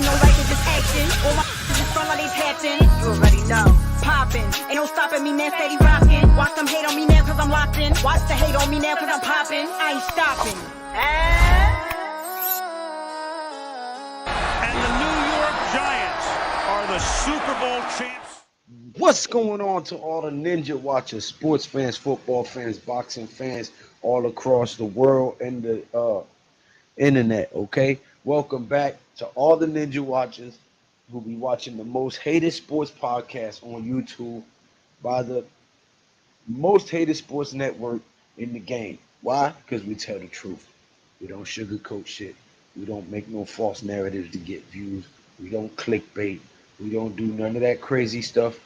Ain't no like it, just action. All my just front like they patching. You already know. Poppin'. Ain't no stopping me now, steady rockin'. Watch them hate on me now cause I'm locked in. Watch the hate on me now cause I'm poppin'. I ain't stopping. And the New York Giants are the Super Bowl champs. What's going on to all the Ninja Watchers, sports fans, football fans, boxing fans all across the world and the internet, okay? Welcome back to all the Ninja Watchers who be watching the most hated sports podcast on YouTube by the most hated sports network in the game. Why? Because we tell the truth. We don't sugarcoat shit. We don't make no false narratives to get views. We don't clickbait. We don't do none of that crazy stuff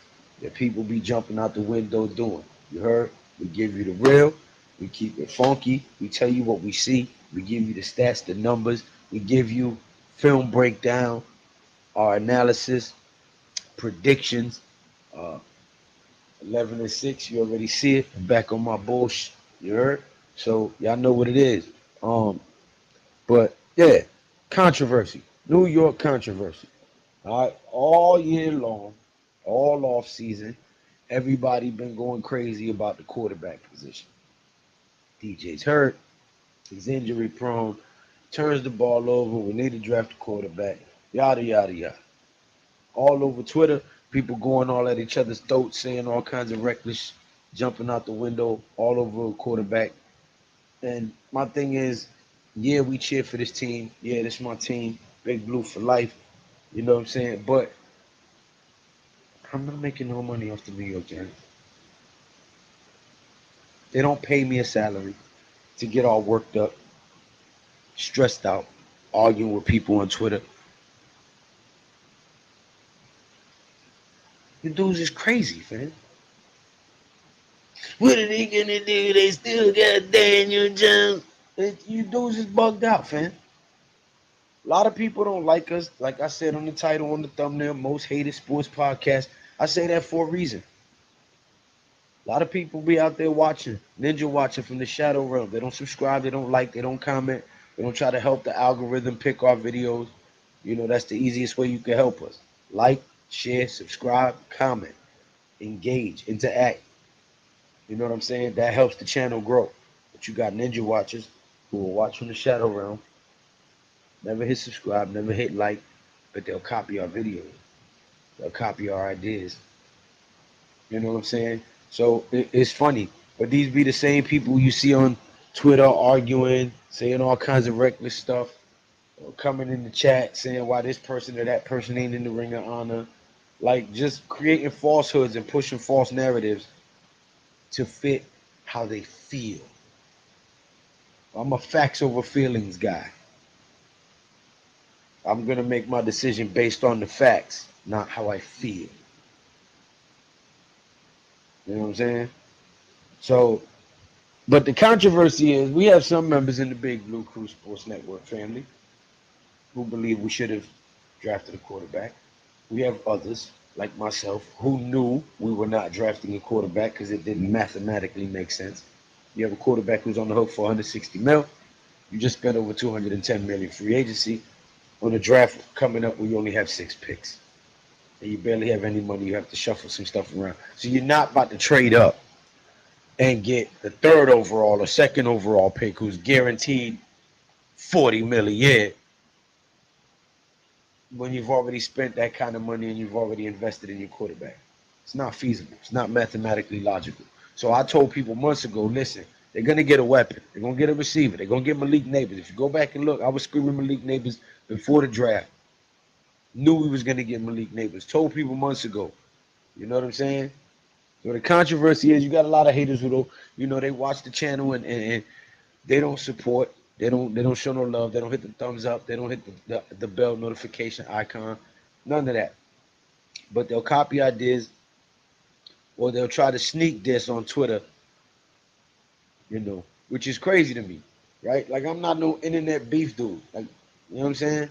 that people be jumping out the window doing. You heard? We give you the real. We keep it funky. We tell you what we see. We give you the stats, the numbers. We give you film breakdown, our analysis, predictions. 11-6, you already see it. I'm back on my bullshit. You heard? So y'all know what it is. But yeah, controversy. New York controversy. All right, all year long, all off season, everybody been going crazy about the quarterback position. DJ's hurt, he's injury prone, turns the ball over, we need to draft a quarterback, yada yada yada. All over Twitter, people going all at each other's throats, saying all kinds of reckless, jumping out the window, all over a quarterback. And my thing is, yeah, we cheer for this team. Yeah, this is my team. Big Blue for life. You know what I'm saying? But I'm not making no money off the New York Giants. They don't pay me a salary to get all worked up, stressed out, arguing with people on Twitter. The dudes is crazy, man. What are they gonna do? They still got Daniel Jones. You dudes is bugged out, fam. A lot of people don't like us. Like I said on the title, on the thumbnail, most hated sports podcast. I say that for a reason. A lot of people be out there watching, ninja watching from the shadow realm. They don't subscribe, they don't like, they don't comment. They don't try to help the algorithm pick our videos. You know, that's the easiest way you can help us. Like, share, subscribe, comment, engage, interact. You know what I'm saying? That helps the channel grow. But you got ninja watchers who will watch from the shadow realm, never hit subscribe, never hit like, but they'll copy our videos. They'll copy our ideas. You know what I'm saying? So it's funny. But these be the same people you see on Twitter arguing, saying all kinds of reckless stuff, or coming in the chat saying why this person or that person ain't in the ring of honor. Like just creating falsehoods and pushing false narratives to fit how they feel. I'm a facts over feelings guy. I'm going to make my decision based on the facts, not how I feel. You know what I'm saying? So, but the controversy is we have some members in the Big Blue Crew Sports Network family who believe we should have drafted a quarterback. We have others, like myself, who knew we were not drafting a quarterback because it didn't mathematically make sense. You have a quarterback who's on the hook for 160 mil. You just spent over 210 million free agency on a draft coming up where you only have 6 picks. And you barely have any money. You have to shuffle some stuff around. So you're not about to trade up and get the 3rd overall or 2nd overall pick who's guaranteed 40 million a year when you've already spent that kind of money and you've already invested in your quarterback. It's not feasible. It's not mathematically logical. So I told people months ago, listen, they're going to get a weapon. They're going to get a receiver. They're going to get Malik Neighbors. If you go back and look, I was screaming Malik Neighbors before the draft. Knew we was going to get Malik Neighbors. Told people months ago. You know what I'm saying? So the controversy is you got a lot of haters who don't, you know, they watch the channel and they don't support. They don't show no love. They don't hit the thumbs up. They don't hit the bell notification icon. None of that. But they'll copy ideas or they'll try to sneak this on Twitter, you know, which is crazy to me, right? Like I'm not no internet beef dude. Like, you know what I'm saying?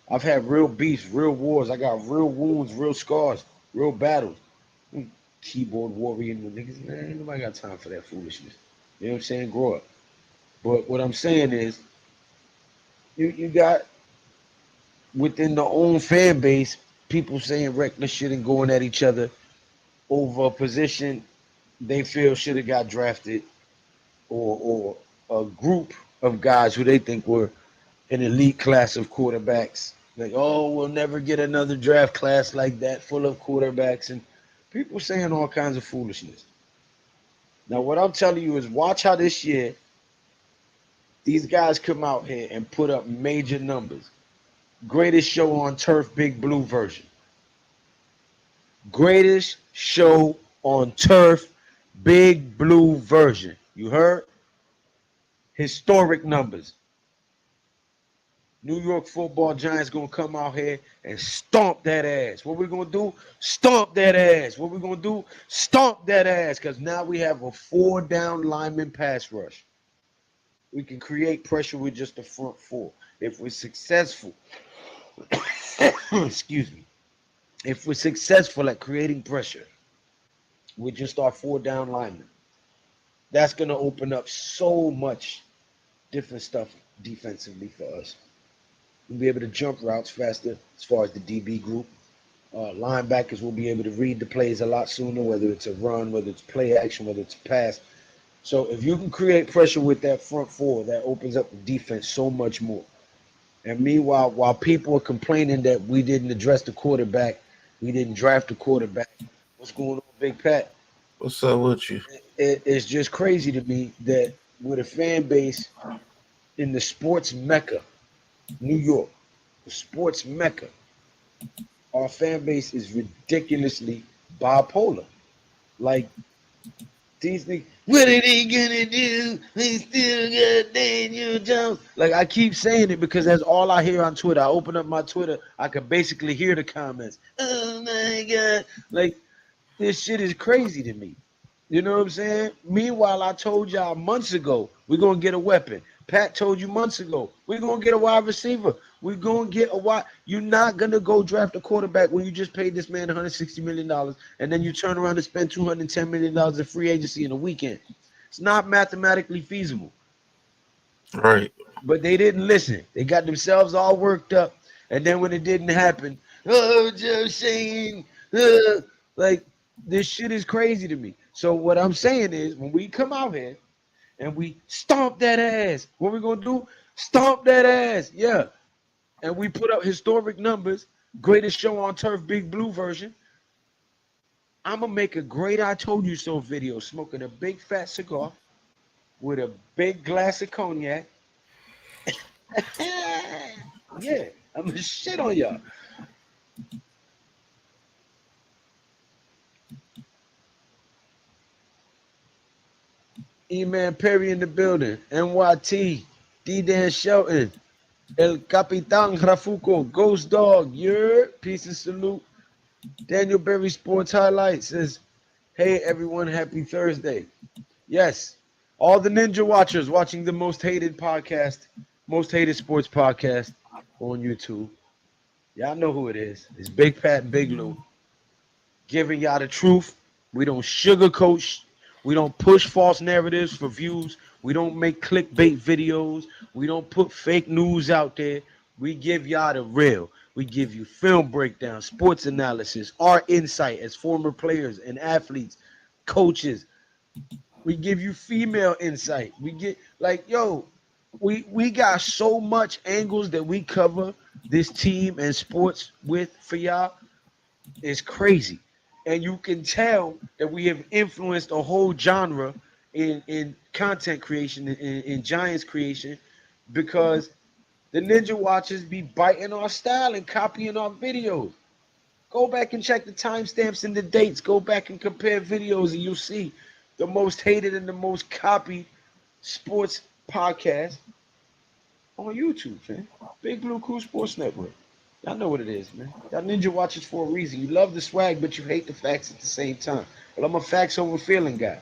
I've had real beefs, real wars. I got real wounds, real scars, real battles. Keyboard warrior and the niggas, man, ain't nobody got time for that foolishness. You know what I'm saying? Grow up. But what I'm saying is, you got within the own fan base, people saying reckless shit and going at each other over a position they feel should have got drafted, or a group of guys who they think were an elite class of quarterbacks. Like, oh, we'll never get another draft class like that full of quarterbacks, and people saying all kinds of foolishness. Now, what I'm telling you is watch how this year these guys come out here and put up major numbers. Greatest show on turf, Big Blue version. Greatest show on turf, Big Blue version. You heard? Historic numbers. New York Football Giants gonna come out here and stomp that ass. What we gonna do? Stomp that ass. What we gonna do? Stomp that ass. Because now we have a 4-down lineman pass rush. We can create pressure with just the front four. If we're successful, excuse me. If we're successful at creating pressure with just our 4-down linemen, that's gonna open up so much different stuff defensively for us. We'll be able to jump routes faster as far as the DB group. Linebackers will be able to read the plays a lot sooner, whether it's a run, whether it's play action, whether it's a pass. So if you can create pressure with that front four, that opens up the defense so much more. And meanwhile, while people are complaining that we didn't address the quarterback, we didn't draft the quarterback, what's going on, Big Pat? What's up with you? It's just crazy to me that with a fan base in the sports mecca, New York, the sports mecca, our fan base is ridiculously bipolar. Like, these niggas, what are they gonna do? They still got Daniel Jones. Like, I keep saying it because that's all I hear on Twitter. I open up my Twitter, I can basically hear the comments. Oh my God. Like, this shit is crazy to me. You know what I'm saying? Meanwhile, I told y'all months ago, we're going to get a weapon. Pat told you months ago, we're going to get a wide receiver. We're going to get a wide. You're not going to go draft a quarterback when you just paid this man $160 million, and then you turn around and spend $210 million in free agency in a weekend. It's not mathematically feasible. Right. But they didn't listen. They got themselves all worked up, and then when it didn't happen, oh, Joe Shane, like, this shit is crazy to me. So what I'm saying is, when we come out here and we stomp that ass, what we gonna do? Stomp that ass, yeah. And we put up historic numbers, greatest show on turf, Big Blue version. I'm gonna make a great I told you so video, smoking a big fat cigar with a big glass of cognac. Yeah, I'm gonna shit on y'all. E-Man Perry in the building. NYT. D-Dan Shelton. El Capitan Rafuco. Ghost Dog. Peace and salute. Daniel Berry Sports Highlights says, hey, everyone. Happy Thursday. Yes. All the Ninja Watchers watching the most hated podcast, most hated sports podcast on YouTube. Y'all know who it is. It's Big Pat and Big Lou. Giving y'all the truth. We don't sugarcoat. We don't push false narratives for views. We don't make clickbait videos. We don't put fake news out there. We give y'all the real. We give you film breakdown, sports analysis, our insight as former players and athletes, coaches. We give you female insight. We get like, yo, we got so much angles that we cover this team and sports with for y'all. It's crazy. And you can tell that we have influenced a whole genre in content creation, in Giants creation, because the Ninja Watchers be biting our style and copying our videos. Go back and check the timestamps and the dates. Go back and compare videos, and you'll see the most hated and the most copied sports podcast on YouTube, man. Big Blue Cool Sports Network. Y'all know what it is, man. Y'all Ninja Watchers for a reason. You love the swag, but you hate the facts at the same time. Well, I'm a facts over feeling guy.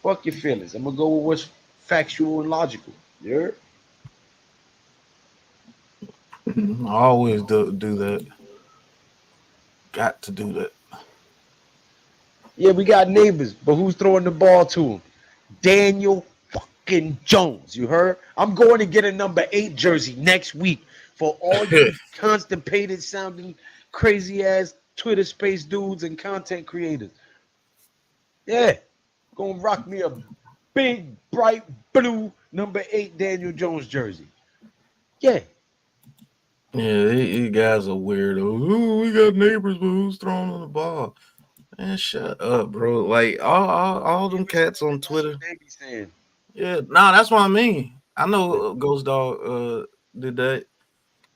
Fuck your feelings. I'm going to go with what's factual and logical. You heard? I always do that. Got to do that. Yeah, we got neighbors, but who's throwing the ball to him? Daniel fucking Jones. You heard? I'm going to get a number 8 jersey next week for all you constipated sounding crazy ass Twitter space dudes and content creators. Yeah, gonna rock me a big bright blue number 8 Daniel Jones jersey. Yeah, Yeah, these guys are weirdos. Ooh, we got neighbors, but who's throwing on the ball? Man, shut up, bro. Like all them cats on that's Twitter. what they be saying. Yeah, nah, that's what I mean. I know Ghost Dog did that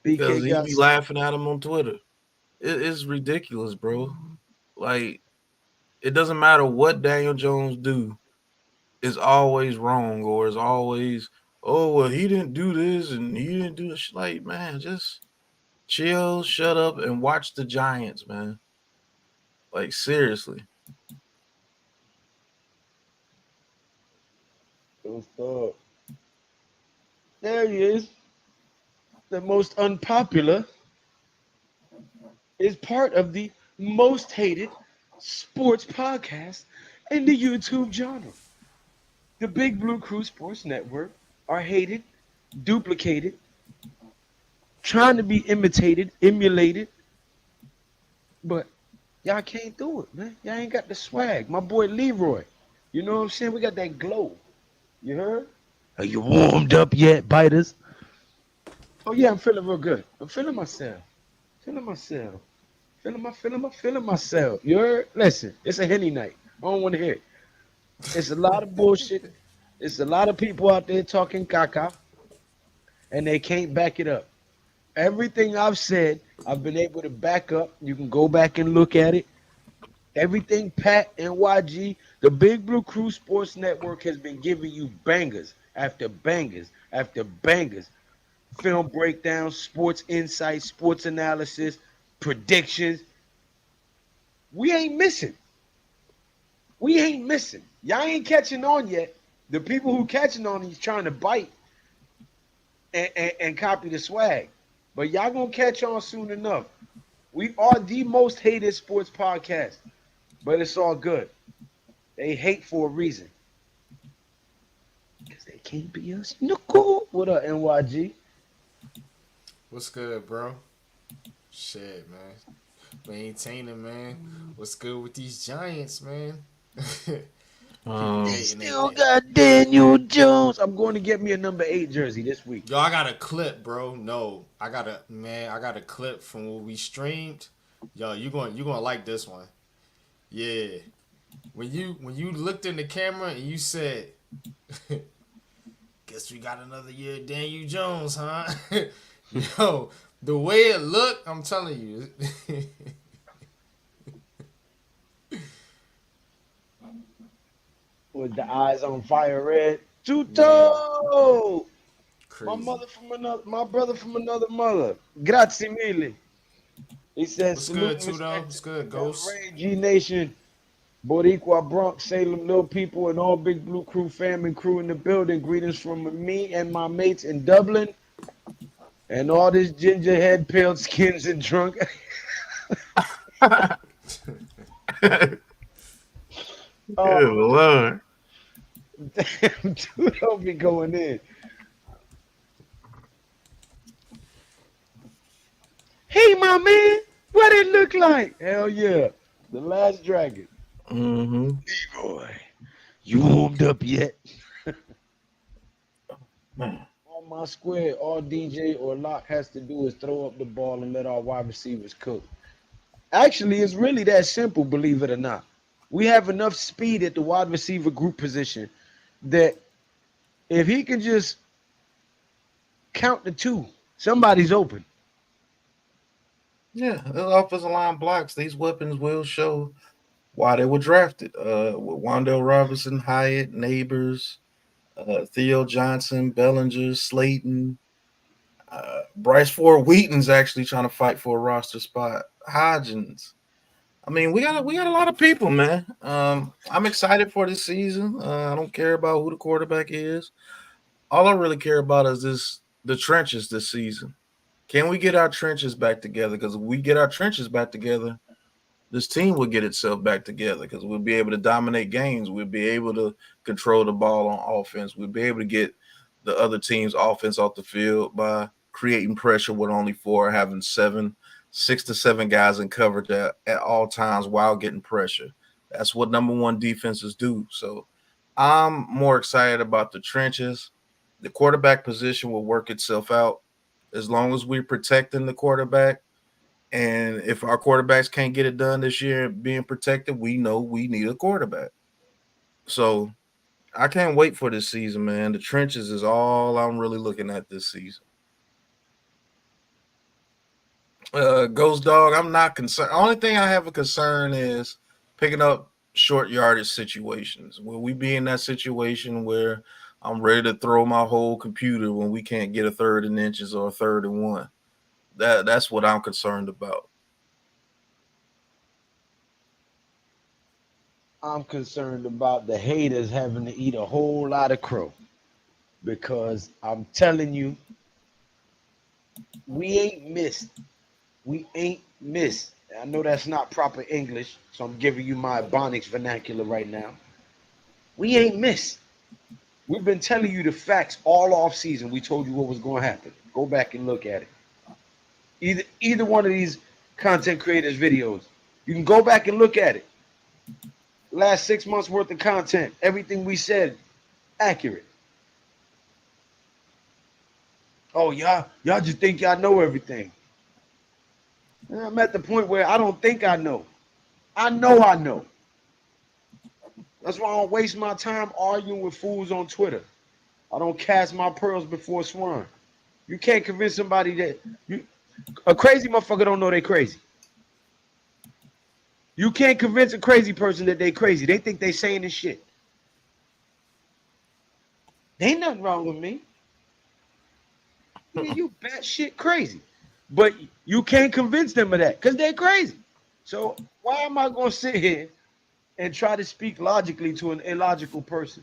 because BK he got be laughing at him on Twitter. It's ridiculous, bro. Like it doesn't matter what Daniel Jones do, it's always wrong or it's always well he didn't do this and he didn't do this. Like man, just chill, shut up, and watch the Giants, man. Like seriously. some. There he is. The most unpopular is part of the most hated sports podcast in the YouTube genre. The Big Blue Crew Sports Network are hated, duplicated, trying to be imitated, emulated, but y'all can't do it, man. Y'all ain't got the swag. My boy Leroy, you know what I'm saying? We got that glow. You heard? Are you warmed up yet, biters? Oh yeah, I'm feeling real good. I'm feeling myself. Feeling myself. Feeling myself. You heard? Listen, it's a Henny night. I don't want to hear it. It's a lot of bullshit. It's a lot of people out there talking caca, and they can't back it up. Everything I've said, I've been able to back up. You can go back and look at it. Everything Pat and YG, the Big Blue Crew Sports Network has been giving you bangers after bangers after bangers. Film breakdowns, sports insights, sports analysis, predictions. We ain't missing. We ain't missing. Y'all ain't catching on yet. The people who catching on is trying to bite and copy the swag. But y'all gonna catch on soon enough. We are the most hated sports podcast, but it's all good. They hate for a reason. Because they can't be us. No cool. What up, NYG? What's good, bro? Shit, man. Maintaining, man. What's good with these Giants, man? People They hating still it. got Daniel Jones. I'm going to get me a number 8 jersey this week. Yo, I got a clip, bro. No, I got a clip from what we streamed. Yo, you gonna like this one. Yeah. When you looked in the camera and you said, guess we got another year of Daniel Jones, huh? Yo, the way it looked, I'm telling you. With the eyes on fire red. Tuto! Crazy. My brother from another mother. Grazie mille. He says, What's salute good, and Tudo? respect What's to good, El Ghost? Rey, G Nation, Boricua, Bronx, Salem, Little People, and all Big Blue Crew fam and crew in the building. Greetings from me and my mates in Dublin. And all this ginger head, pale skins, and drunk. Good Oh, Lord. damn, Tuto be going in. Hey, my man, what it look like? Hell yeah. The Last Dragon. Mm-hmm. Leroy, you warmed up yet? Man. On my square, all DJ or Lock has to do is throw up the ball and let our wide receivers cook. Actually, it's really that simple, believe it or not. We have enough speed at the wide receiver group position that if he can just count the two, somebody's open. Yeah, the offensive line blocks. These weapons will show why they were drafted. With Wandale Robinson, Hyatt, Neighbors, Theo Johnson, Bellinger, Slayton, Bryce Ford Wheaton's actually trying to fight for a roster spot. Hodgins. I mean, we got a lot of people, man. I'm excited for this season. I don't care about who the quarterback is. All I really care about is the trenches this season. Can we get our trenches back together? Because if we get our trenches back together, this team will get itself back together because we'll be able to dominate games. We'll be able to control the ball on offense. We'll be able to get the other team's offense off the field by creating pressure with only four, having 6 to 7 guys in coverage at all times while getting pressure. That's what number one defenses do. So I'm more excited about the trenches. The quarterback position will work itself out as long as we're protecting the quarterback. And if our quarterbacks can't get it done this year being protected, we know we need a quarterback. So I can't wait for this season, man. The trenches is all I'm really looking at this season. Ghost Dog, I'm not concerned. Only thing I have a concern is picking up short yardage situations. Will we be in that situation where I'm ready to throw my whole computer when we can't get a 3rd and inches or a 3rd and 1? That's what I'm concerned about. I'm concerned about the haters having to eat a whole lot of crow, because I'm telling you, we ain't missed. We ain't missed. I know that's not proper English, so I'm giving you my Ebonics vernacular right now. We ain't missed. We've been telling you the facts all off season. We told you what was going to happen. Go back and look at it. Either one of these content creators' videos, you can go back and look at it. Last 6 months worth of content, everything we said, accurate. Oh, y'all just think y'all know everything. I'm at the point where I don't think I know. I know. That's why I don't waste my time arguing with fools on Twitter. I don't cast my pearls before swine. You can't convince somebody that a crazy motherfucker don't know they crazy. You can't convince a crazy person that they crazy. They think they saying this shit. There ain't nothing wrong with me. You batshit crazy. But you can't convince them of that because they're crazy. So why am I going to sit here and try to speak logically to an illogical person?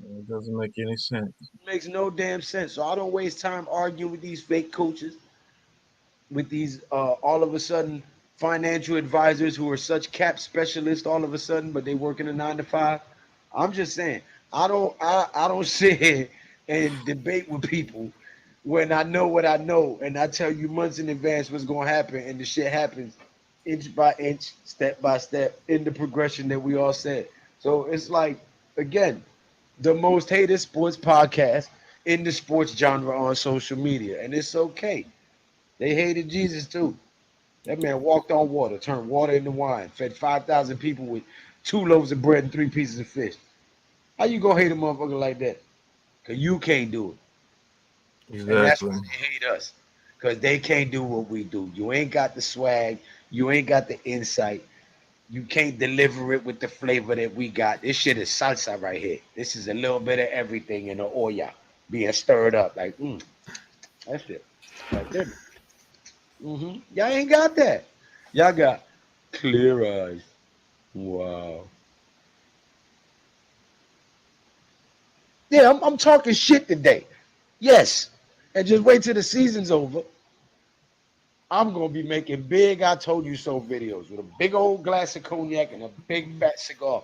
It doesn't make any sense. It makes no damn sense. So I don't waste time arguing with these fake coaches, with these all of a sudden financial advisors who are such cap specialists all of a sudden, but they work in a 9 to 5. I'm just saying, I don't sit here and debate with people when I know what I know, and I tell you months in advance what's gonna happen, and the shit happens inch by inch, step by step, in the progression that we all said. So it's like, again, the most hated sports podcast in the sports genre on social media, and it's okay. They hated Jesus too. That man walked on water, turned water into wine, fed 5,000 people with 2 loaves of bread and 3 pieces of fish. How you gonna hate a motherfucker like that? Cause you can't do it. And that's Exactly. why they hate us. Cause they can't do what we do. You ain't got the swag, you ain't got the insight, you can't deliver it with the flavor that we got. This shit is salsa right here. This is a little bit of everything in the olla being stirred up. Like, that's it. Like that. Y'all ain't got that. Y'all got clear eyes. Wow. Yeah, I'm talking shit today. Yes. And just wait till the season's over. I'm gonna be making big I told you so videos with a big old glass of cognac and a big fat cigar.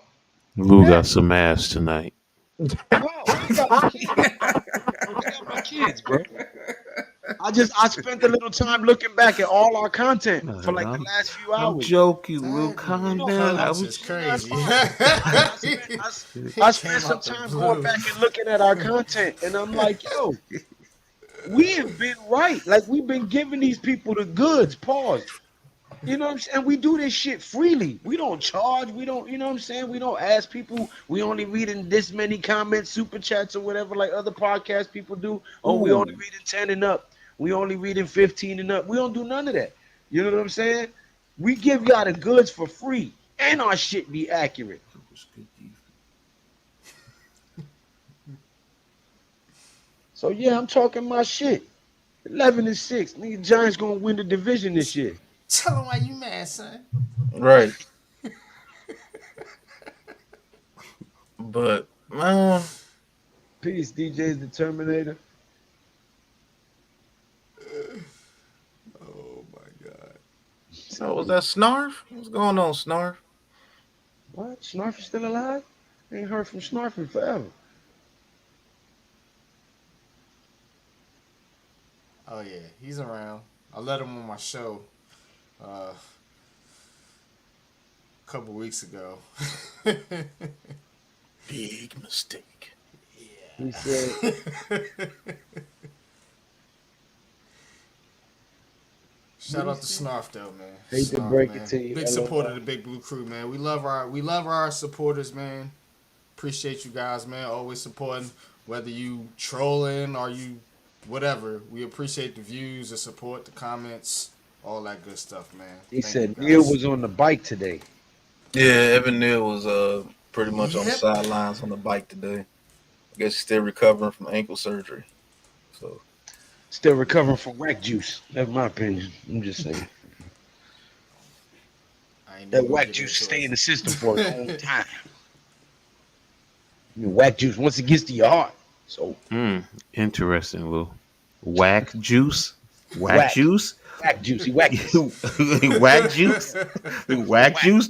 Lou Yeah. got some ass tonight. No, I got my kids. I got my kids, bro. I spent a little time looking back at all our content for like the last few I'm hours. joking, Lou. Dang, Calm No, down. I Felix was is that's crazy. fine. I He spent came some out the time going blue. back and looking at our content, and I'm like, yo, we have been right. Like, we've been giving these people the goods. Pause. You know what I'm saying? We do this shit freely. We don't charge. We don't, you know what I'm saying? We don't ask people. We only reading this many comments, super chats, or whatever, like other podcast people do. Oh, we only reading 10 and up. We only reading 15 and up. We don't do none of that. You know what I'm saying? We give y'all the goods for free, and our shit be accurate. So yeah, I'm talking my shit. 11-6. Nigga, Giants gonna win the division this year. Tell him why you mad, son. Right. But man, Peace, DJ's the Terminator. Oh my god. so was that Snarf? What's going on, Snarf? What? Snarf is still alive? Ain't heard from Snarf in forever. Oh yeah, he's around. I let him on my show a couple weeks ago. Big mistake. He said, Shout out to Snarf though, man. hate to Snarf, break it man. to you, Big supporter of LOL. the Big Blue Crew, man. We love our supporters, man. Appreciate you guys, man. Always supporting, whether you trolling or you whatever. We appreciate the views, the support, the comments, all that good stuff, man. He Thank you said Neil guys. was on the bike today. Yeah, Evan Neal was pretty much on the Yep. sidelines on the bike today. I guess he's still recovering from ankle surgery. So Still recovering from whack juice. That's my opinion. I'm just saying. I ain't That even gonna whack get juice into stay it. in the system for a long time. Whack juice, once it gets to your heart. So, Interesting, Lou. Whack juice? Whack whack. juice? Whack juice. He whacked us. Whack juice? Whack juice?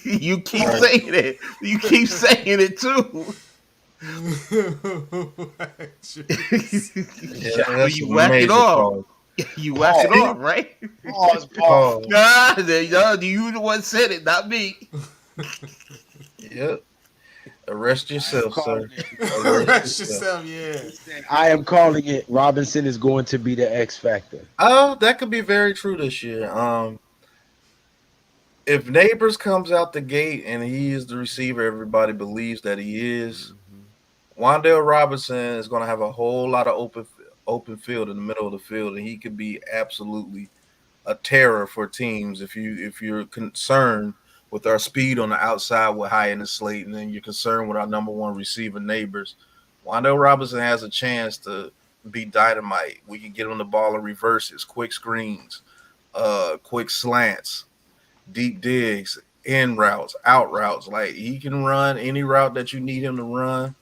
You keep saying it. You keep saying it too. yeah, So that's you a whack it major off. pause. You whack it off, right? Pause, pause. Pause. Nah, you the one said it, not me. Yep. Arrest yourself, sir. Rest yourself, yeah. I am calling it Robinson is going to be the X factor. Oh, that could be very true this year. If Neighbors comes out the gate and he is the receiver everybody believes that he is, Wandale Robinson is going to have a whole lot of open field in the middle of the field, and he could be absolutely a terror for teams if you're concerned with our speed on the outside with Hyatt and Slayton, and you're concerned with our number one receiver Neighbors. Wandale Robinson has a chance to be dynamite. We can get him the ball in reverses, quick screens, quick slants, deep digs, in routes, out routes. Like he can run any route that you need him to run.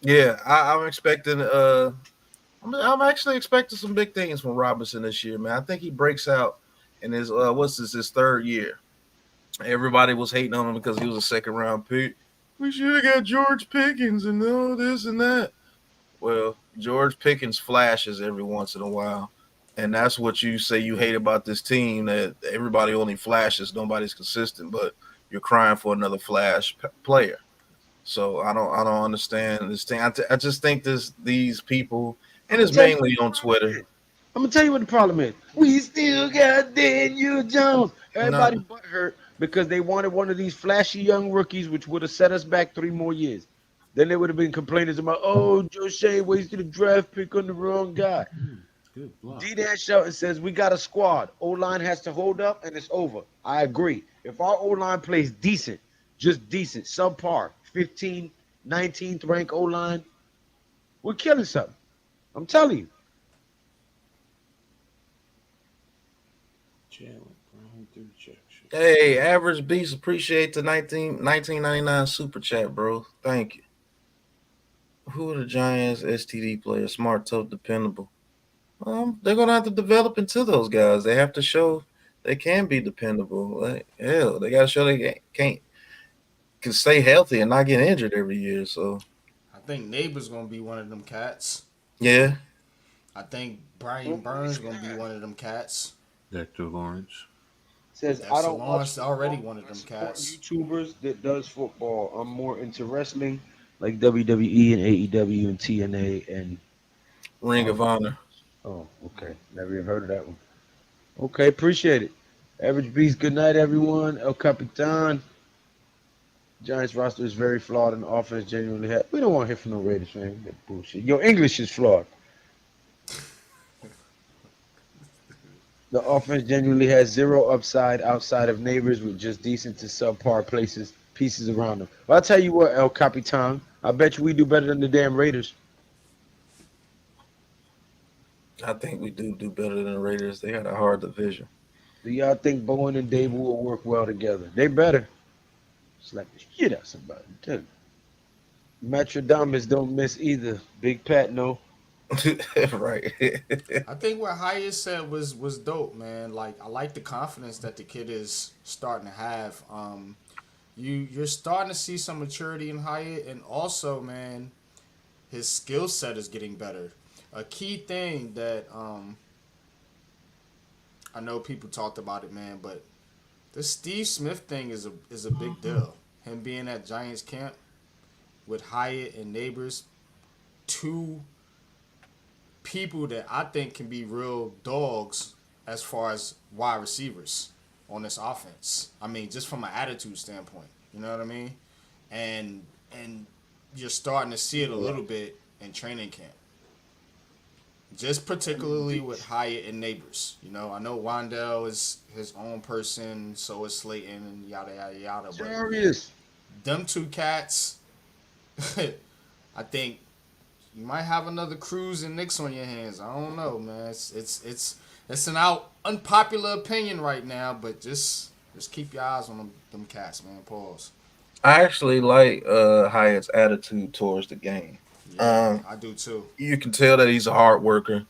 Yeah, I'm expecting. I'm actually expecting some big things from Robinson this year, man. I think he breaks out in his his third year. Everybody was hating on him because he was a second round pick. We should have got George Pickens and all this and that. Well, George Pickens flashes every once in a while. And that's what you say you hate about this team, that everybody only flashes, nobody's consistent, but you're crying for another player. So I don't understand this thing. I just think these people, and it's mainly on Twitter. I'm gonna tell you what the problem is. We still got Daniel Jones. Everybody No, but hurt because they wanted one of these flashy young rookies, which would have set us back 3 more years. Then they would have been complaining about, oh, Joe Shea wasted a draft pick on the wrong guy. Good block. D-Dan Shelton says we got a squad. O-line has to hold up, and it's over. I agree. If our O-line plays decent, just decent, subpar, 15, 19th rank O-line, we're killing something. I'm telling you. Jalen Brown through rejection. hey, Average Beast, appreciate the 1999 super chat, bro. Thank you. Who are the Giants STD players? Smart, tough, dependable. They're gonna have to develop into those guys. They have to show they can be dependable. Like, hell, they gotta show they can stay healthy and not get injured every year. So I think Neighbor's gonna be one of them cats. yeah, I think Brian Burns gonna be one of them cats. Dexter Lawrence. Says Dexter I don't Lawrence watch already football. one of them I support cats. YouTubers that does football. I'm more into wrestling, like WWE and AEW and TNA and Ring of Honor. oh, okay. Never even heard of that one. Okay, appreciate it. Average Beast, good night, everyone. El Capitan. Giants roster is very flawed and the offense genuinely had. We don't want to hear from no Raiders fan. That bullshit. Your English is flawed. The offense genuinely has zero upside outside of Neighbors with just decent to subpar pieces around them. Well, I'll tell you what, El Capitan. I bet you we do better than the damn Raiders. I think we do better than the Raiders. They had a hard division. Do y'all think Bowen and Dable will work well together? They better. Slap the shit out somebody. Tell you. Matradamus don't miss either. Big Pat, no. Right. I think what Hyatt said was dope, man. Like I like the confidence that the kid is starting to have. You're starting to see some maturity in Hyatt, and also, man, his skill set is getting better. a key thing that I know people talked about it, man, but this Steve Smith thing is a big deal. Him being at Giants camp with Hyatt and Neighbors, two people that I think can be real dogs as far as wide receivers on this offense. I mean, just from an attitude standpoint, you know what I mean? And you're starting to see it a little bit in training camp. Just particularly with Hyatt and Neighbors. You know, I know Wandell is his own person, so is Slayton and yada yada yada. But Serious. them two cats, I think you might have another Cruz and Knicks on your hands. I don't know, man. It's an unpopular opinion right now, but just keep your eyes on them cats, man. Pause. I actually like Hyatt's attitude towards the game. Yeah, I do too. You can tell that he's a hard worker.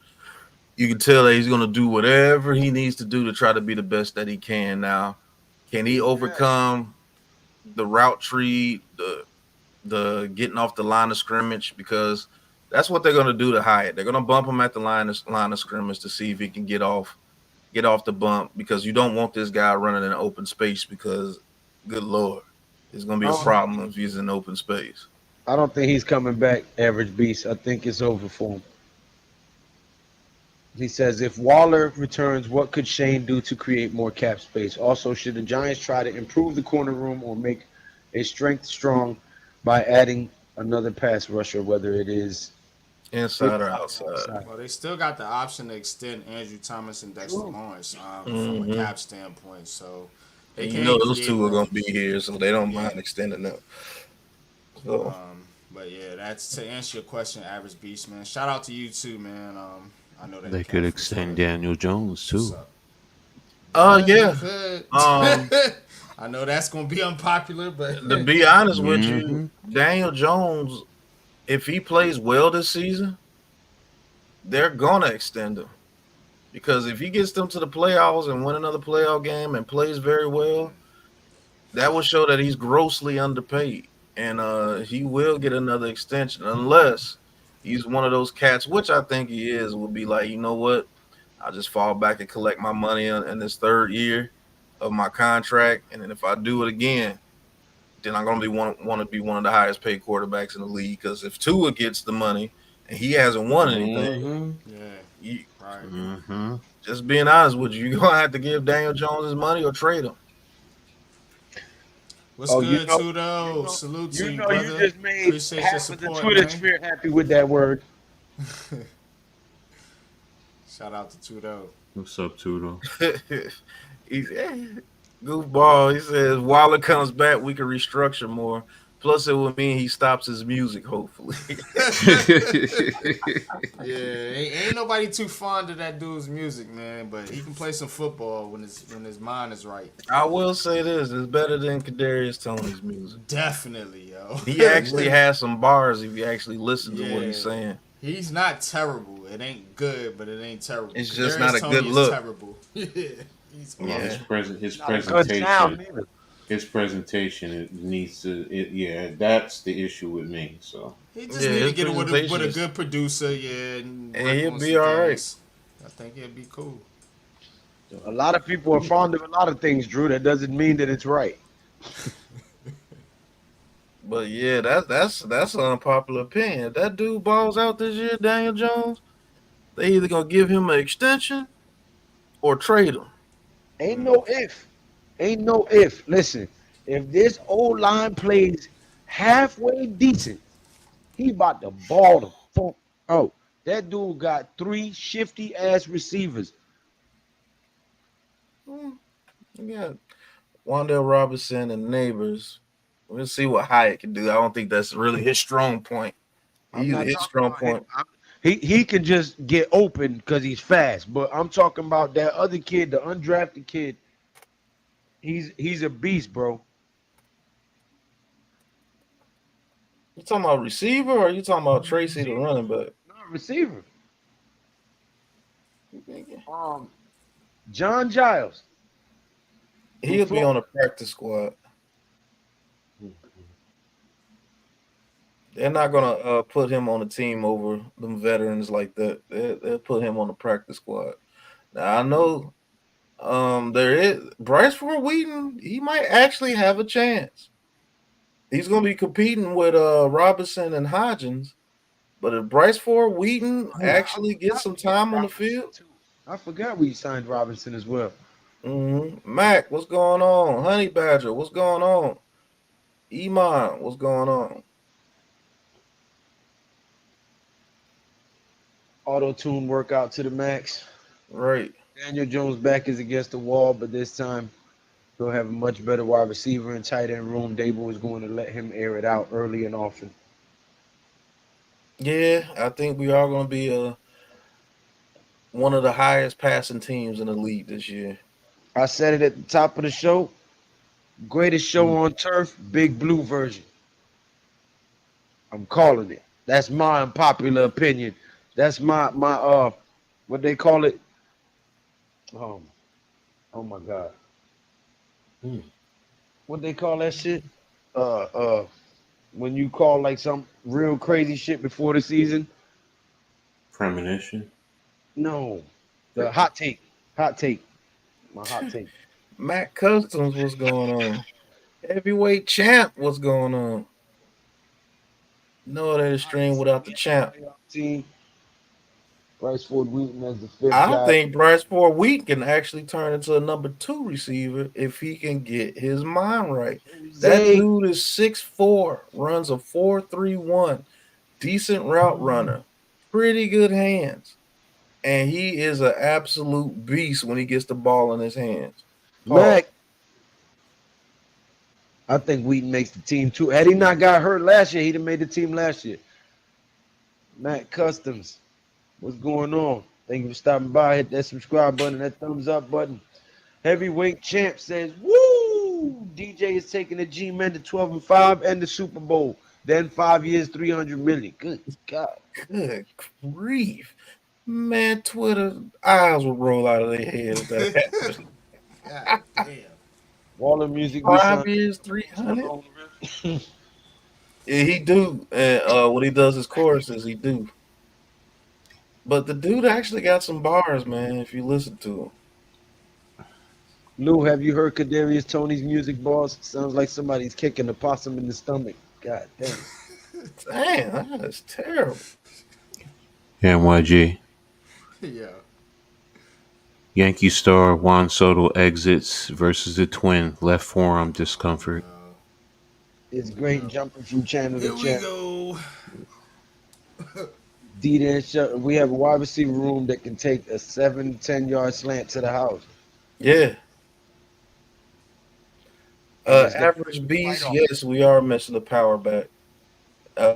You can tell that he's going to do whatever he needs to do to try to be the best that he can. Now, can he overcome the route tree, the getting off the line of scrimmage? Because that's what they're going to do to Hyatt. They're going to bump him at the line of scrimmage to see if he can get off the bump, because you don't want this guy running in open space, because, good Lord, it's going to be a problem if he's in open space. I don't think he's coming back, average beast. I think it's over for him. He says, if Waller returns, what could Shane do to create more cap space? Also, should the Giants try to improve the corner room or make a strength strong by adding another pass rusher, whether it is inside or outside? Well, they still got the option to extend Andrew Thomas and Dexter Lawrence from a cap standpoint. So they you know those two are going to be here, so they don't mind extending them. So. But yeah, that's to answer your question, average beast, man. Shout out to you too, man. I know that They could extend Daniel Jones too. Yeah. I know that's gonna be unpopular, but to be honest with you, Daniel Jones, if he plays well this season, they're gonna extend him. Because if he gets them to the playoffs and win another playoff game and plays very well, that will show that he's grossly underpaid. And he will get another extension, unless he's one of those cats, which I think he is, will be like, you know what, I'll just fall back and collect my money in this third year of my contract, and then if I do it again, then I'm going to want to be one of the highest paid quarterbacks in the league. Because if Tua gets the money and he hasn't won anything, just being honest with you, you're going to have to give Daniel Jones his money or trade him. What's good, Tudo? Salute to you, brother. You just made Appreciate half your of support, the Twitter man. sphere happy with that word. Shout out to Tudo. What's up, Tudo? He's goofball. He says Waller comes back, we can restructure more. Plus, it would mean he stops his music, hopefully. Ain't nobody too fond of that dude's music, man. But he can play some football when his mind is right. I will say this: it's better than Kadarius Toney's music. Definitely, yo. He actually has some bars if you actually listen to what he's saying. He's not terrible. It ain't good, but it ain't terrible. It's just Kadarius not a Toney good is look. Terrible. His presentation. His presentation, it needs to. That's the issue with me. So he just need to get it with a good producer, and he'll be all right. I think he'll be cool. A lot of people are fond of a lot of things, Drew. That doesn't mean that it's right. But yeah, that's an unpopular opinion. If that dude balls out this year, Daniel Jones, they either gonna give him an extension or trade him. Ain't no if. Listen, if this old line plays halfway decent, he about to ball the fuck out. That dude got 3 shifty ass receivers. Yeah, Wandale Robinson and Neighbors. We'll see what Hyatt can do. I don't think that's really his strong point. His strong point. He can just get open because he's fast. But I'm talking about that other kid, the undrafted kid. He's a beast, bro. You talking about receiver, or you talking about Tracy, the running back? No, receiver. John Giles. He'll be on the practice squad. They're not gonna put him on the team over them veterans like that. They'll put him on the practice squad. Now I know there is Bryce Ford Wheaton. He might actually have a chance. He's gonna be competing with Robinson and Hodgins. But if Bryce Ford Wheaton Oh, actually gets some time on the Robinson field, too. I forgot we signed Robinson as well. Mac, what's going on? Honey Badger, what's going on? Iman, what's going on? Auto tune workout to the max. Right. Daniel Jones back is against the wall, but this time he'll have a much better wide receiver and tight end room. Dable is going to let him air it out early and often. Yeah, I think we are going to be one of the highest passing teams in the league this year. I said it at the top of the show. Greatest show on turf, Big Blue version. I'm calling it. That's my unpopular opinion. That's my what they call it. Oh, oh my God. What they call that shit? Uh uh when you call like some real crazy shit before the season? Premonition. No. The hot take. Hot take. My hot take. Mac Customs, what's going on? Heavyweight champ, what's going on? No other stream without the champ. Team. Bryce Ford Wheaton as the fifth I guy. think Bryce Ford Wheat can actually turn into a number 2 receiver if he can get his mind right. That Jose. dude is 6'4", runs a 4.31, decent route runner, pretty good hands, and he is an absolute beast when he gets the ball in his hands. Mac. I think Wheaton makes the team too. Had he not got hurt last year, he'd have made the team last year. Matt Customs, what's going on? Thank you for stopping by. Hit that subscribe button, that thumbs up button. Heavyweight champ says, "Woo! DJ is taking the G-Men to 12-5 and the Super Bowl. Then 5 years, 300 million. Good God. Good grief. Man, Twitter eyes will roll out of their head if that happens. God damn. Waller Music, we 5 years, 300. Yeah, he do. And when he does his choruses, he do. But the dude actually got some bars, man. If you listen to him. Lou, have you heard Kadarius Tony's music, boss? Sounds like somebody's kicking a possum in the stomach. God damn. Damn, that's terrible. NYG. Yeah. Yankee star Juan Soto exits versus the Twin. Left forearm discomfort. It's great jumping from channel to Here we channel. go. We have a wide receiver room that can take a 7-10 yard slant to the house. Yeah. And it's gonna Average beast, yes, we are missing the power back.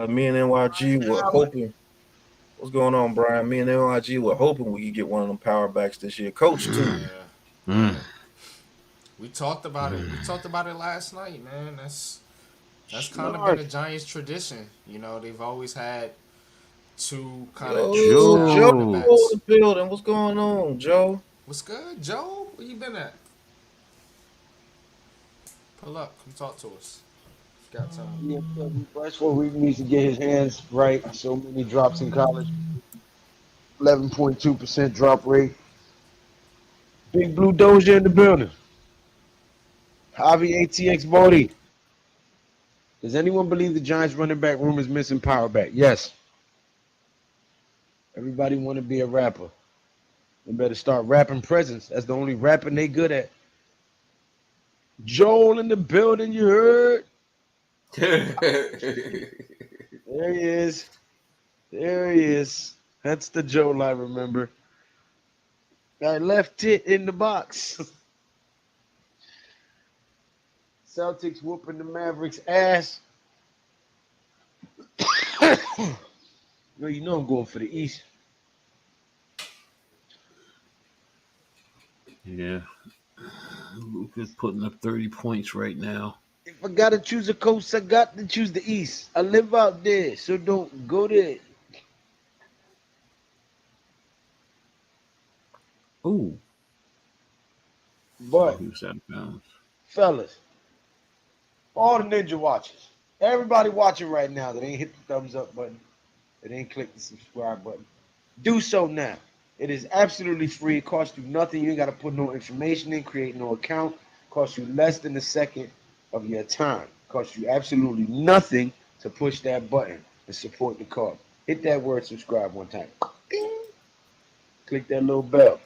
Me and NYG were hoping. What's going on, Brian? Me and NYG were hoping we could get one of them power backs this year. Coach too. Yeah. We talked about it. We talked about it last night, man. That's kind of been a Giants tradition. You know, they've always had two kind of Joe running in backs. the building. What's going on, Joe? What's good, Joe? Where you been at? Pull up. Come talk to us. Got time. Yeah, Bryce Ford Wheaton needs to get his hands right. So many drops in college. 11.2% drop rate. Big Blue Doja in the building. Javi ATX Bodie. Does anyone believe the Giants running back room is missing power back? Yes. Everybody want to be a rapper. They better start rapping presents. That's the only rapping they good at. Joel in the building, you heard? There he is. There he is. That's the Joel I remember. I left it in the box. Celtics whooping the Mavericks' ass. Well, you know I'm going for the East. Yeah. Luka's putting up 30 points right now. If I gotta choose a coast, I got to choose the East. I live out there, so don't go there. Ooh. But He was out of bounds. fellas, all the ninja watches. Everybody watching right now that ain't hit the thumbs up button, that ain't clicked the subscribe button, do so now. It is absolutely free. It costs you nothing. You ain't got to put no information in, create no account. It costs you less than a second of your time. It costs you absolutely nothing to push that button and support the cause. Hit that word subscribe one time. Ding. Click that little bell.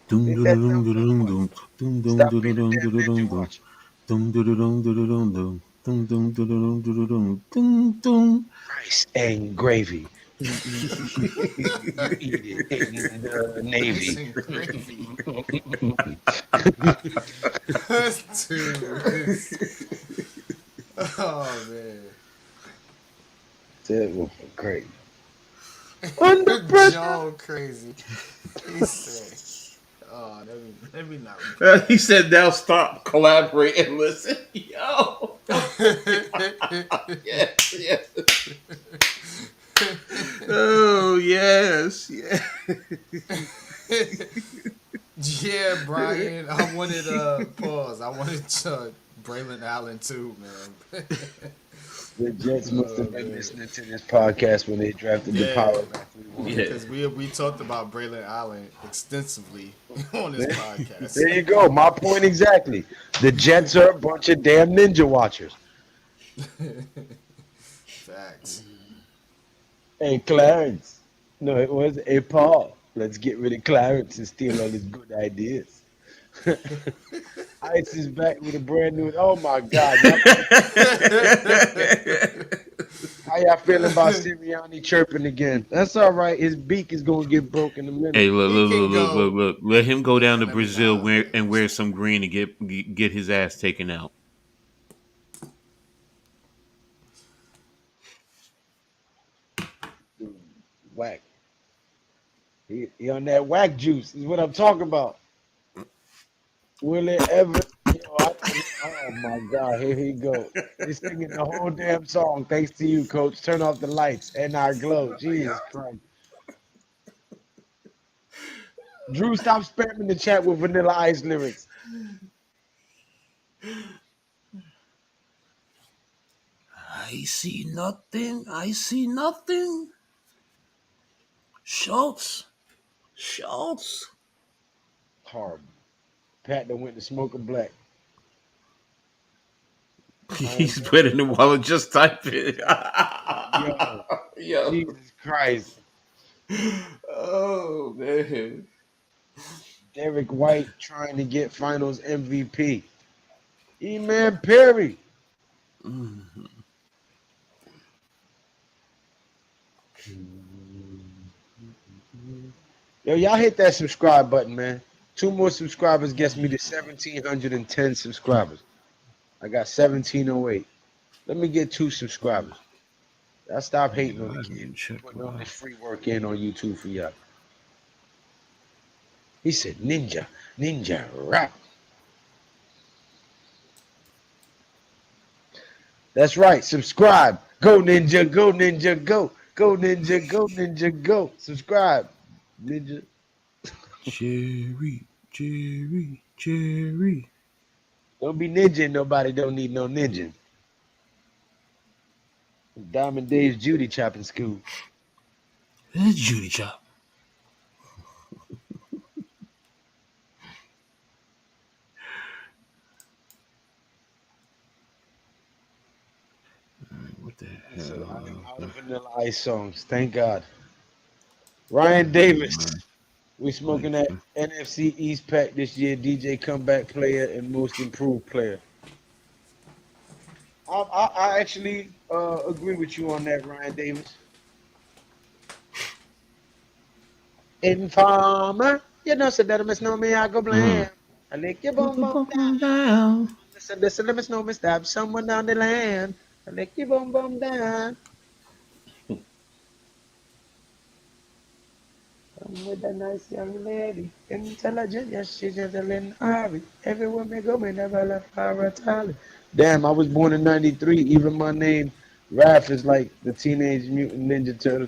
Dum Hit dum that dum thumbs up dum button. dum dum dum Stop dum being a dum damn dum ninja dum watcher. dum dum dum dum dum dum dum dum dum dum dum. Rice and gravy. You eat it in the Rice Navy. and gravy. Dude. Oh man. That was great. Under pressure. Joe crazy. He said, "Oh, let me not repeat He said, "Now stop, collaborate, and listen." Yo, that." yes, yes. Oh yes, yeah. Yeah, Brian. I wanted pause. I wanted Braylon Allen too, man. The Jets must Oh have been man. listening to this podcast when they drafted the Yeah, power after we won. Yeah. because we talked about Braylon Allen extensively on this There podcast. you go. My point exactly. The Jets are a bunch of damn ninja watchers. Facts. Hey, Clarence. No, it was a Paul. Let's get rid of Clarence and steal all his good ideas. Ice is back with a brand new. Oh my God! How y'all feeling about Sirianni chirping again? That's all right. His beak is gonna get broken in a minute. Hey, look, He look, can look, look, go. look, look. Let him go down to Let me Brazil not. and wear some green and get his ass taken out. Whack. He on that whack juice is what I'm talking about. Will it ever? Oh my God! Here he go. He's singing the whole damn song. Thanks to you, Coach. Turn off the lights and our glow. Jesus Christ. Drew, stop spamming the chat with Vanilla Ice lyrics. I see nothing. I see nothing. Schultz. Schultz. Horrible. Pat done went to smoke a black. He's better than Waller. Just type it. Yo, Yo. Jesus Christ. Oh man. Derek White trying to get finals MVP. E-Man Perry. Yo, y'all hit that subscribe button, man. 2 more subscribers gets me to 1,710 subscribers. I got 1,708. Let me get 2 subscribers. I stop hating on the kid. Putting all this free work in on YouTube for y'all. He said, Ninja, Ninja, rap. That's right. Subscribe. Go Ninja, go Ninja, go. Go Ninja, go Ninja, go. Subscribe. Ninja. Jerry, Jerry, Jerry. Don't be ninja. Nobody don't need no ninja. Diamond Dave's Judy chopping school. It's Judy Chop. What the So hell? I am out of Vanilla Ice songs. Thank God. Ryan Davis. We smoking that NFC East pack this year. DJ comeback player and most improved player. I actually agree with you on that, Ryan Davis. Informer. You know, so that must know me, I go Mm. blam. I lick your boom boom down. Listen, let me know me stab someone down the land. I lick your boom boom down. I'm with a nice young lady, intelligent, yes, she's Jezelyn Harvey. Everywhere we go, we never left her entirely. Damn, I was born in '93. Even my name, Raph, is like the Teenage Mutant Ninja Turtle.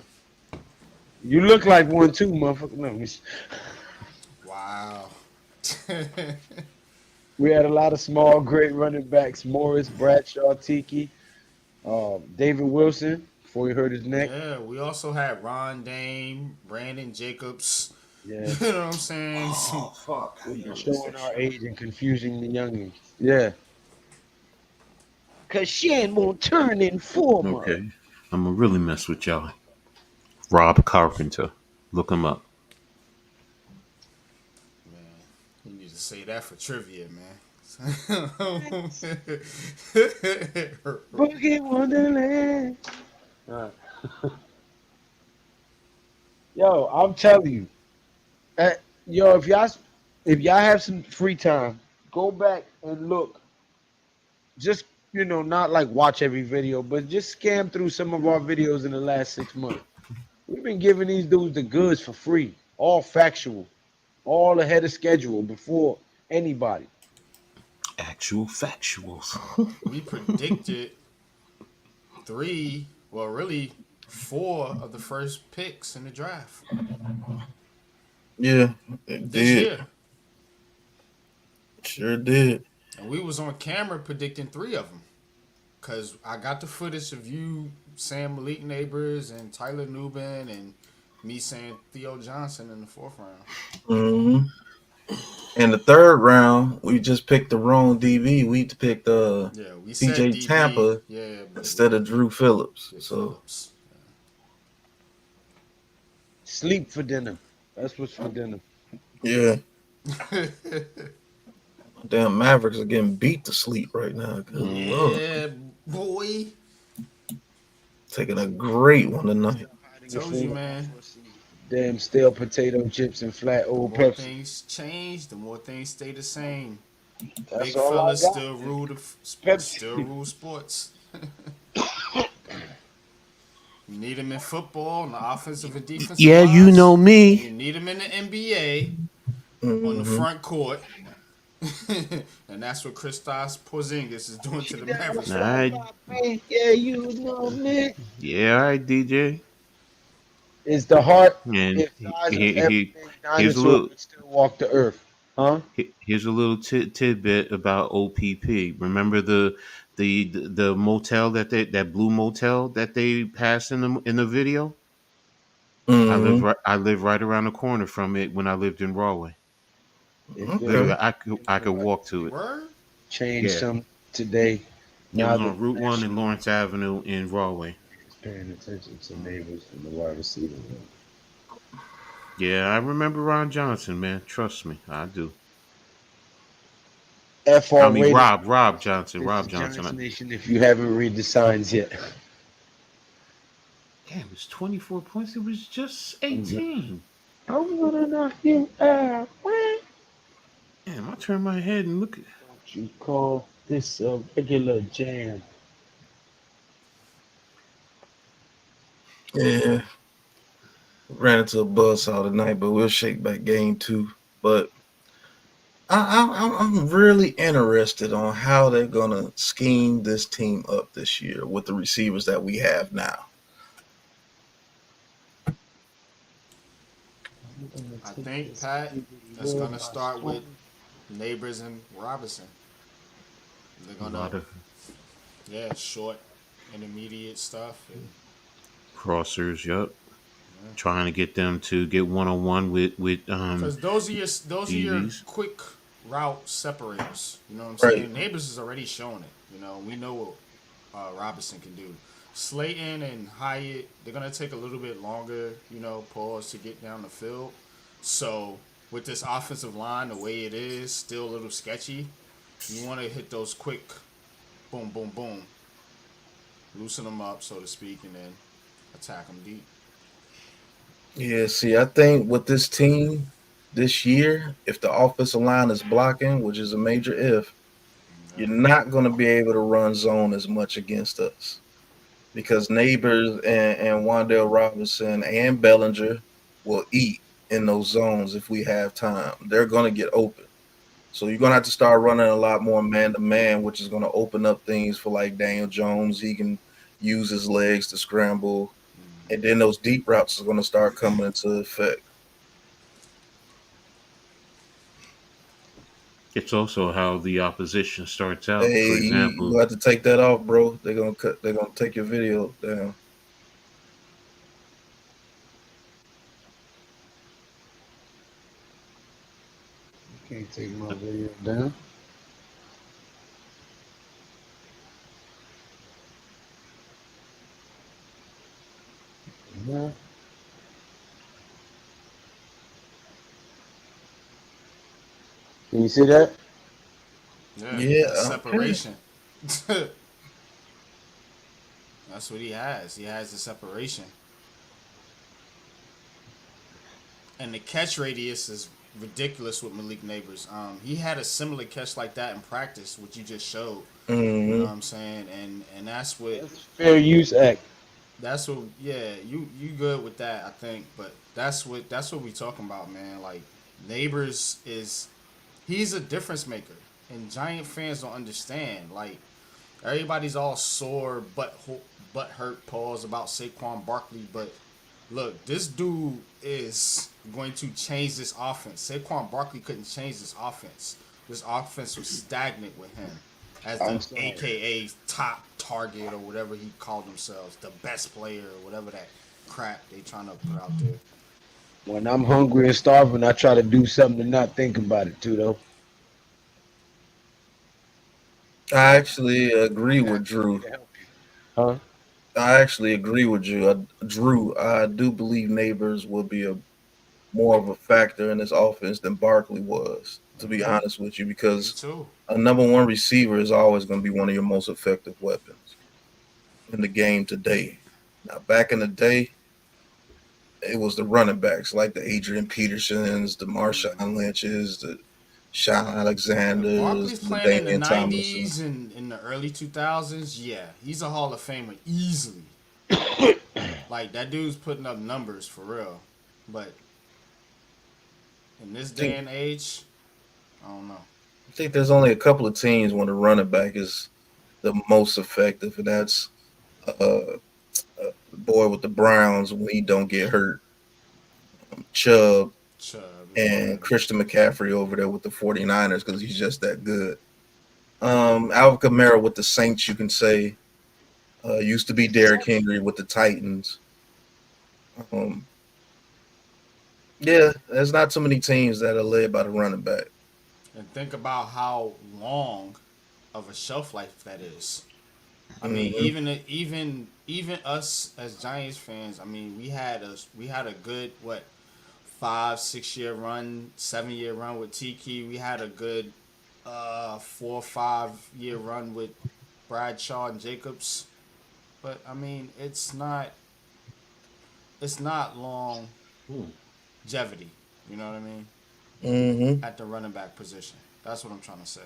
You look like one too, motherfucker. No, Wow. we had a lot of small, great running backs: Morris, Bradshaw, Tiki. David Wilson before he hurt his neck. Yeah, we also had Ron Dame, Brandon Jacobs. Yeah, You know what I'm saying? Oh fuck! I we're gotta miss showing that our shit. age and confusing the youngins. Yeah, cause Shan won't turn in 4 months. Okay, I'm gonna really mess with y'all. Rob Carpenter, look him up. Man, you need to say that for trivia, man. Boogie Wonderland. Yo, I'm telling you, uh, yo, if y'all have some free time, go back and look. Just not like watch every video, but just scam through some of our videos in the last 6 months. We've been giving these dudes the goods for free, all factual, all ahead of schedule before anybody. Actual factuals. We predicted three, well, really four of the first picks in the draft Yeah, it this did. year. Sure did. And we was on camera predicting three of them. Because I got the footage of you saying Malik Neighbors and Tyler Nubin and me saying Theo Johnson in the fourth round. hmm In the third round, we just picked the wrong DB. We picked Yeah, we said CJ DB. Tampa Yeah, but instead of Drew Phillips. Dick So Phillips. Sleep for dinner. That's what's for dinner. yeah, damn Mavericks are getting beat to sleep right now. Good lord, Yeah, boy. taking a great one tonight. Hiding a Told you, finger off man. for some damn stale potato chips and flat The old more Pepsi. things change, the more things stay the same. That's Big all I fellas got. still Pepsi. rule sports. You need them in football on the offensive and defensive Yeah, you lines. know And you me. need them in the NBA on the hmm front court. And that's what Kristaps Porzingis is doing to She the down Mavericks All right south right, now. by me. Yeah, you know me. yeah, all right, DJ. Is the heart And if size was everything, here's a dinosaurs little would still walk the earth. Huh? here's a little tidbit about OPP. Remember the motel that blue motel that they passed in the video? hmm I live right around the corner from it when I lived in Rahway. If Literally, Okay. I could walk to it. Word? change Yeah, some today, it now was that on Route the One and national Lawrence Avenue in Rahway. is paying attention to neighbors from the wide receiver room. Yeah, I remember Ron Johnson, man. Trust me, I do. I FR mean, rated. Rob Johnson, This is Rob Johnson. Giants Nation. If you haven't read the signs yet, Damn, it's 24 points. It was just I'm gonna 18. I'm gonna knock you out. What? Damn, I turn my head and look at. Don't you call this a regular jam? Yeah, ran into a buzzsaw tonight, but we'll shake back game two. But I'm really interested on how they're gonna scheme this team up this year with the receivers that we have now. I'm gonna I take think, this Pat, baby it's world going to by start with storm. Neighbors and Robinson. They're A going to, lot of yeah, short, intermediate stuff. And crossers, yup. Trying to get them to get one on one with because those are your DBs. quick route separators. You know what I'm Right. saying? Neighbors is already showing it. You know, we know what Robinson can do. Slayton and Hyatt, they're gonna take a little bit longer. Pause to get down the field. So with this offensive line, the way it is, still a little sketchy. You want to hit those quick, boom, boom, boom, loosen them up, so to speak, and then attack them deep. Yeah, see, I think with this team this year, if the offensive line is blocking, which is a major if, you're not going to be able to run zone as much against us because Neighbors and Wandale Robinson and Bellinger will eat in those zones if we have time. They're going to get open. So you're going to have to start running a lot more man to man, which is going to open up things for like Daniel Jones. He can use his legs to scramble. And then those deep routes are going to start coming into effect. It's also how the opposition starts out. Hey, For you example, have to take that off, bro. They're gonna cut. They're gonna take your video down. Can't take my video down. Yeah. Can you see that? Yeah, Yeah. that's Okay. separation. That's what he has. He has the separation. And the catch radius is ridiculous with Malik Neighbors. He had a similar catch like that in practice, which you just showed. You know what Mm-hmm. I'm saying? And that's what That's fair use act. yeah, you good with that, I think. But that's what we talking about, man. Like Neighbors is he's a difference maker. And Giant fans don't understand. Like everybody's all sore, but hurt pause about Saquon Barkley, but look, this dude is going to change this offense. Saquon Barkley couldn't change this offense. This offense was stagnant with him as the I'm sorry. AKA top target or whatever he called themselves, the best player or whatever that crap they trying to put out there. When I'm hungry and starving, I try to do something to not think about it too, though. I actually agree with Drew. Huh? I actually agree with you, Drew. I do believe Neighbors will be a more of a factor in this offense than Barkley was. To be honest with you, Me because too. a number one receiver is always going to be one of your most effective weapons in the game today. Now, back in the day, it was the running backs like the Adrian Petersons, the Marshawn Lynch's, the Sean If Alexander's, Barkley's the playing in the Damian Thomason. '90s and in the early 2000s, yeah, he's a Hall of Famer easily. Like that dude's putting up numbers for real. But in this I day think, and age, I don't know. I think there's only a couple of teams when the running back is the most effective, and that's the boy with the Browns when he don't get hurt, Chubb, Chubb, yeah. and Christian McCaffrey over there with the 49ers because he's just that good. Alvin Kamara with the Saints, you can say, used to be Derrick Henry with the Titans. Um, yeah, there's not too many teams that are led by the running back. And think about how long of a shelf life that is. I mean, Hmm. even us as Giants fans, I mean, we had a good what 5 6 year run, 7 year run with Tiki. We had a good 4 or 5 year run with Bradshaw and Jacobs. But I mean, it's not longevity. You know what I mean? Hmm. At the running back position. That's what I'm trying to say.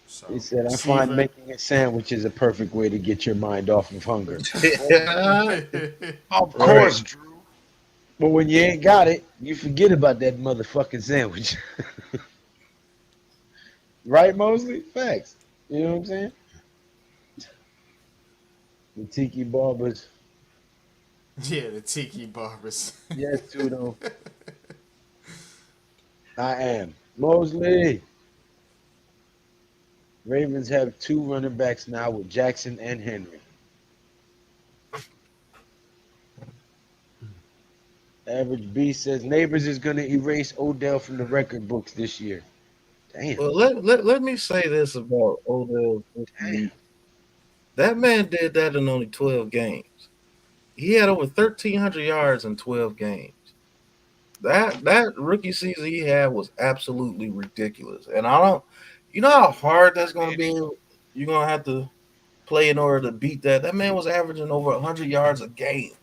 So He said, I find receiver. making a sandwich is a perfect way to get your mind off of hunger. Yeah, Of right. course, Drew. But when you ain't got it, you forget about that motherfucking sandwich. Right, Mosley? Facts. You know what I'm saying? The Tiki Barbers. Yeah, the Tiki Barbers. Yes, too, though. I am. Mosley. Ravens have two running backs now with Jackson and Henry. Average B says Neighbors is going to erase Odell from the record books this year. Damn. Well, let me say this about Odell. Damn. That man did that in only 12 games. He had over 1,300 yards in 12 games. That rookie season he had was absolutely ridiculous. And I don't, you know how hard that's going to be. You're going to have to play in order to beat that. That man was averaging over 100 yards a game.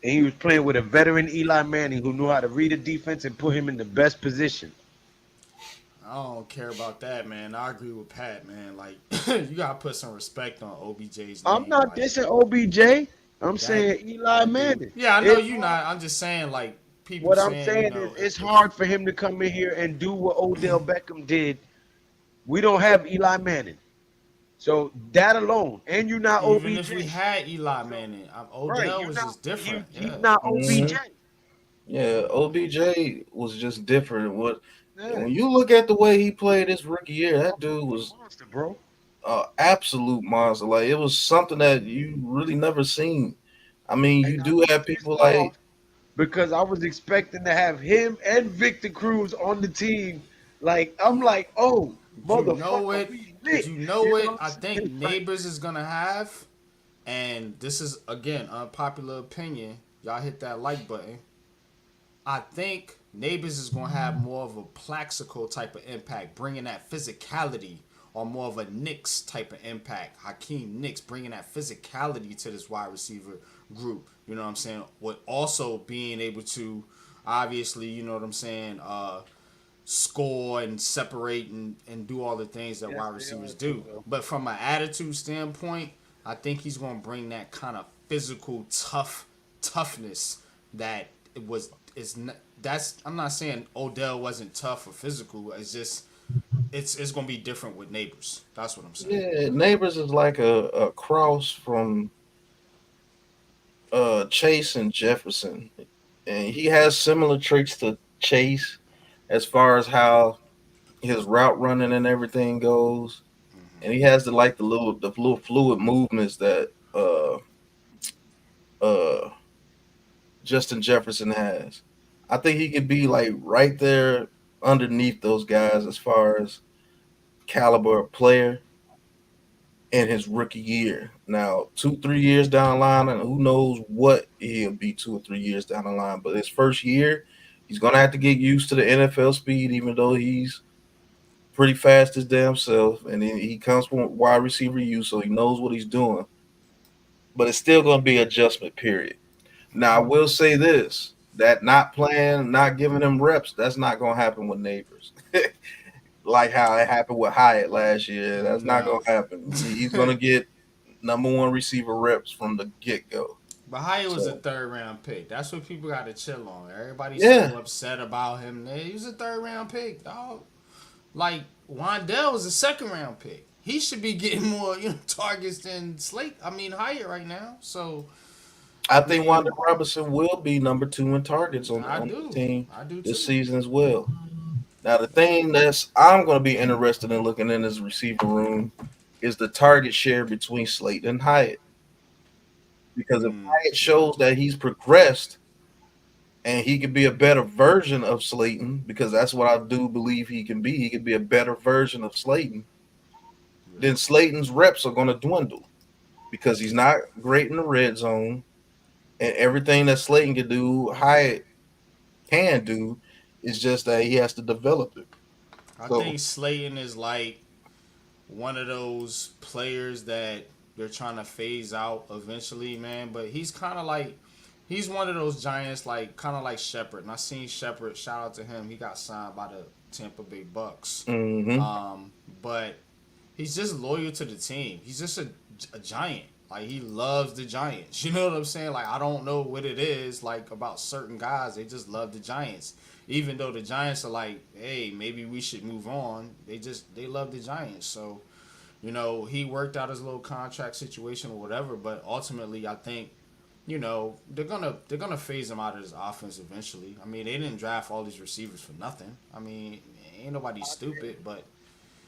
And he was playing with a veteran Eli Manning who knew how to read a defense and put him in the best position. I don't care about that, man. I agree with Pat, man. Like you gotta put some respect on OBJ's I'm name. not Like dissing OBJ. I'm that saying Eli that dude. Manning. Yeah, I know It's you hard. not. I'm just saying, like people What I'm saying, saying is it's hard for him to come in here and do what Odell Beckham did. We don't have Eli Manning. So that alone, and you're not even if we OBJ. had Eli So Manning, right, Odell was just different. he's Yeah, not Mhm. OBJ. Yeah, OBJ was just different. Yeah, when you look at the way he played his rookie year, that dude was monster, bro. absolute monster. Like it was something that you really never seen. I mean, And you I do was have pissed people off like because I was expecting to have him and Victor Cruz on the team. Like I'm like, oh You know motherfucker, it. we lit. You know You know it. what I I'm think saying? Like, Neighbors is gonna have, and this is again unpopular opinion. Y'all hit that like button. I think Neighbors is gonna have more of a Plaxico type of impact, bringing that physicality, or more of a Knicks type of impact. Hakeem Nicks bringing that physicality to this wide receiver group. You know what I'm saying? With also being able to, obviously, you know what I'm saying, score and separate and do all the things that yes, wide they are receivers too, do. though. But from an attitude standpoint, I think he's gonna bring that kind of physical toughness that it was is not, that's I'm not saying Odell wasn't tough or physical. It's just it's gonna be different with Neighbors. That's what I'm saying. yeah, Neighbors is like a cross from Chase and Jefferson, and he has similar traits to Chase as far as how his route running and everything goes, and he has the little fluid movements that uh Justin Jefferson has. I think he could be like right there underneath those guys as far as caliber of player in his rookie year. Now, 2, 3 years down the line, and who knows what he'll be 2 or 3 years down the line. But his first year, he's gonna have to get used to the NFL speed, even though he's pretty fast his damn self. And then he comes from wide receiver use, so he knows what he's doing. But it's still gonna be adjustment period. Now, I will say this: that not playing, not giving him reps, that's not gonna happen with Neighbors. Like how it happened with Hyatt last year. That's not No. gonna happen. He's gonna get number one receiver reps from the get go. But Hyatt was a So third round pick. That's what people got to chill on. Everybody's yeah, so upset about him. He was a third round pick, dog. Like Wandell was a second round pick. He should be getting more, targets than Hyatt right now. So I I think Wanda mean, Robinson will be number two in targets I on this do, team I do this too. season as well. Now the thing that's I'm gonna be interested in looking in this receiver room is the target share between Slayton and Hyatt. Because if Hyatt shows that he's progressed and he could be a better version of Slayton, because that's what I do believe he can be. He could be a better version of Slayton. Then Slayton's reps are going to dwindle because he's not great in the red zone, and everything that Slayton can do, Hyatt can do. It's just that he has to develop it. I So think Slayton is like one of those players that they're trying to phase out eventually, man. But he's kind of like he's one of those giants, like kind of like Shepard. And I seen Shepard. Shout out to him. He got signed by the Tampa Bay Bucks. mhm. But he's just loyal to the team. He's just a giant. Like he loves the Giants. You know what I'm saying? Like I don't know what it is like about certain guys. They just love the Giants. Even though the Giants are like, hey, maybe we should move on. They love the Giants. So, he worked out his little contract situation or whatever. But ultimately, I think, they're gonna phase him out of this offense eventually. I mean, they didn't draft all these receivers for nothing. I mean, ain't nobody stupid, but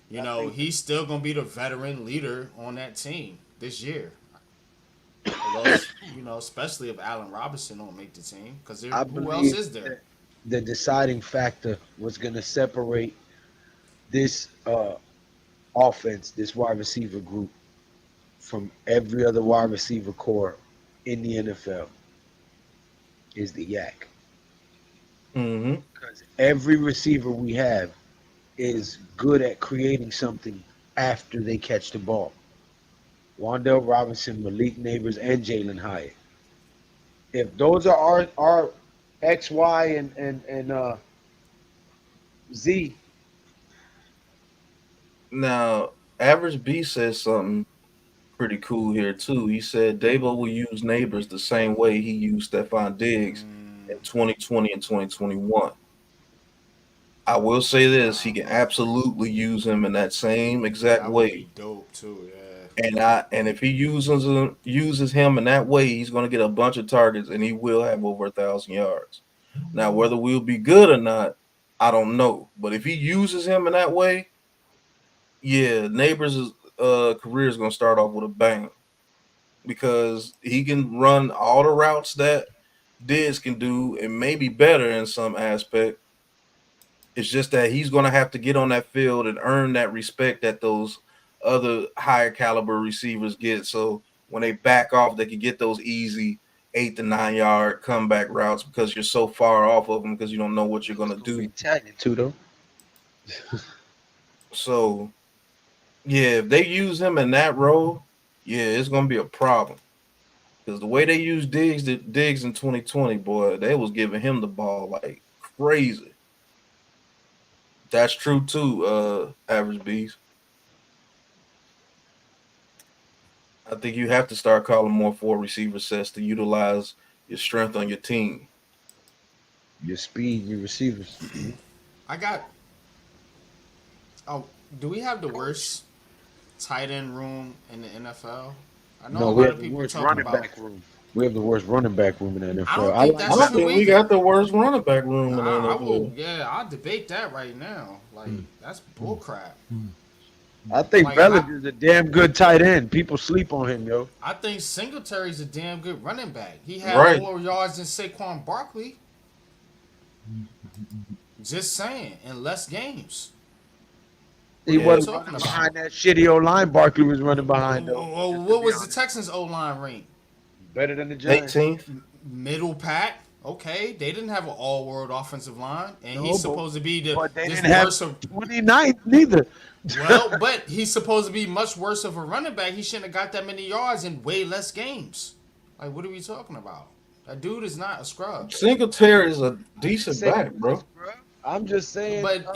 he's still gonna be the veteran leader on that team this year. Although, especially if Allen Robinson don't make the team, because I who else believe is there? that the deciding factor was going to separate this offense, this wide receiver group, from every other wide receiver core in the NFL is the yak. Mhm. Because every receiver we have is good at creating something after they catch the ball. Wandell Robinson, Malik Neighbors, and Jalen Hyatt. If those are our X, Y, and Z, Now, Average B says something pretty cool here too. He said Dabo will use Neighbors the same way he used Stephon Diggs in 2020 and 2021. I will say this: he can absolutely use him in that same exact That would way. be dope too. Yeah. And if he uses him in that way, he's going to get a bunch of targets, and he will have over 1,000 yards. Now, whether we'll be good or not, I don't know. But if he uses him in that way, yeah, Neighbors' career is gonna start off with a bang because he can run all the routes that Diggs can do and maybe better in some aspect. It's just that he's gonna have to get on that field and earn that respect that those other higher caliber receivers get. So when they back off, they can get those easy 8 to 9 yard comeback routes because you're so far off of them because you don't know what you're gonna do. Tagging too though. So yeah, if they use him in that role, yeah, it's gonna be a problem. Because the way they used Diggs in 2020, boy, they was giving him the ball like crazy. That's true too, average B's. I think you have to start calling more 4 receiver sets to utilize your strength on your team. Your speed, your receivers. I got. Oh, do we have the worst tight end room in the NFL? I know No, a we lot have of the people worst talking running about. back room. We have the worst running back room in the I NFL. don't I think like I that's don't true think we either. got the worst running back room in the I will. NFL. Yeah, I'll debate that right now. Like that's bullcrap. I think Like Bellinger's a damn good tight end. People sleep on him, yo. I think Singletary's a damn good running back. He had Right. more yards than Saquon Barkley. Just saying, in less games. He What are we wasn't talking running about? behind that shitty old line Barkley was running behind, though. Well, Just to what be was the honest. Texans O line rank? Better than the Giants. 18th. Middle pack. Okay, they didn't have an all-world offensive line, and No, he's but- supposed to be But they this didn't have worse of. 29th neither. Well, but he's supposed to be much worse of a running back. He shouldn't have got that many yards in way less games. Like, what are we talking about? That dude is not a scrub. Singletary is a decent Say back, he was bro. a scrub. I'm just saying. But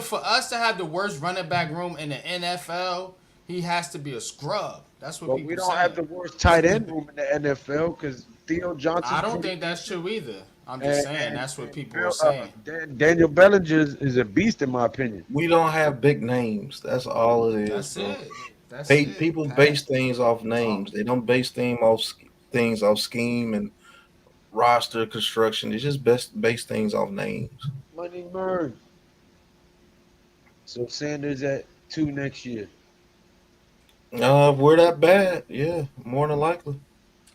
for us to have the worst running back room in the NFL, he has to be a scrub. That's what but people we don't saying. have the worst tight end room in the NFL because Theo Johnson. I don't think that's true either. I'm just saying that's what people are saying. Daniel Bellinger is a beast in my opinion. We don't have big names. That's all it is. That's bro. it. That's it. People Pat. base things off names. They don't base things off scheme and roster construction. They just base things off names. Money Murray. So Sanders at 2 next year. If we're that bad, yeah, more than likely.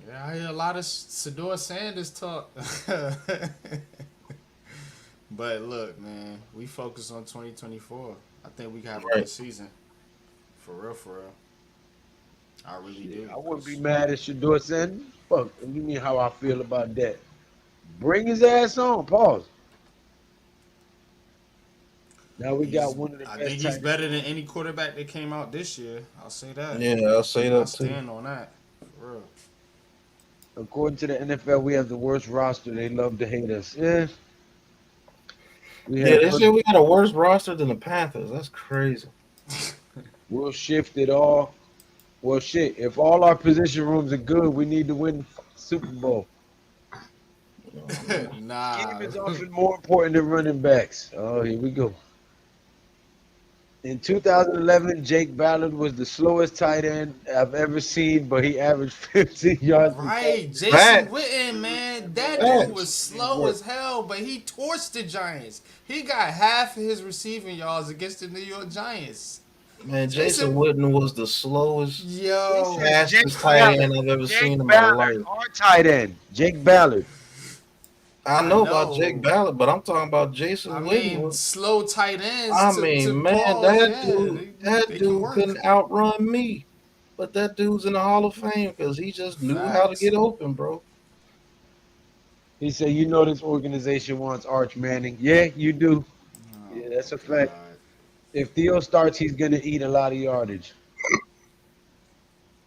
Yeah, I hear a lot of Sador Sanders talk. But look, man, we focus on 2024. I think we can have a good season. For real, for real. I really do. I wouldn't be mad at Shador Sanders. Fuck, you mean how I feel about that? Bring his ass on. Pause. Now we got one of the I best. think he's better than any quarterback that came out this year. I'll say that. Yeah, I'll say that I too. stand on that. For real. According to the NFL, we have the worst roster. They love to hate us. Yeah. They say we got a worse roster than the Panthers. That's crazy. We'll shift it all. Well, shit. If all our position rooms are good, we need to win the Super Bowl. Nah. Scheme is often more important than running backs. Oh, here we go. In 2011, Jake Ballard was the slowest tight end I've ever seen, but he averaged 15 yards. Right, Jason Facts. Witten, man, that Facts. dude was slow as hell, but he torched the Giants. He got half of his receiving yards against the New York Giants. Man, Jason Witten was the slowest, Yo, fastest tight end I've ever seen in my Ballard, life. our tight end, Jake Ballard. I know about Jake Ballard, but I'm talking about Jason I Witten. mean, slow tight ends. I to mean, man, Paul, that yeah, dude, they can work. couldn't outrun me. But that dude's in the Hall of Fame because he just knew how to Facts. get open, bro. He said, "You know this organization wants Arch Manning." Yeah, you do. Yeah, that's a fact. If Theo starts, he's gonna eat a lot of yardage.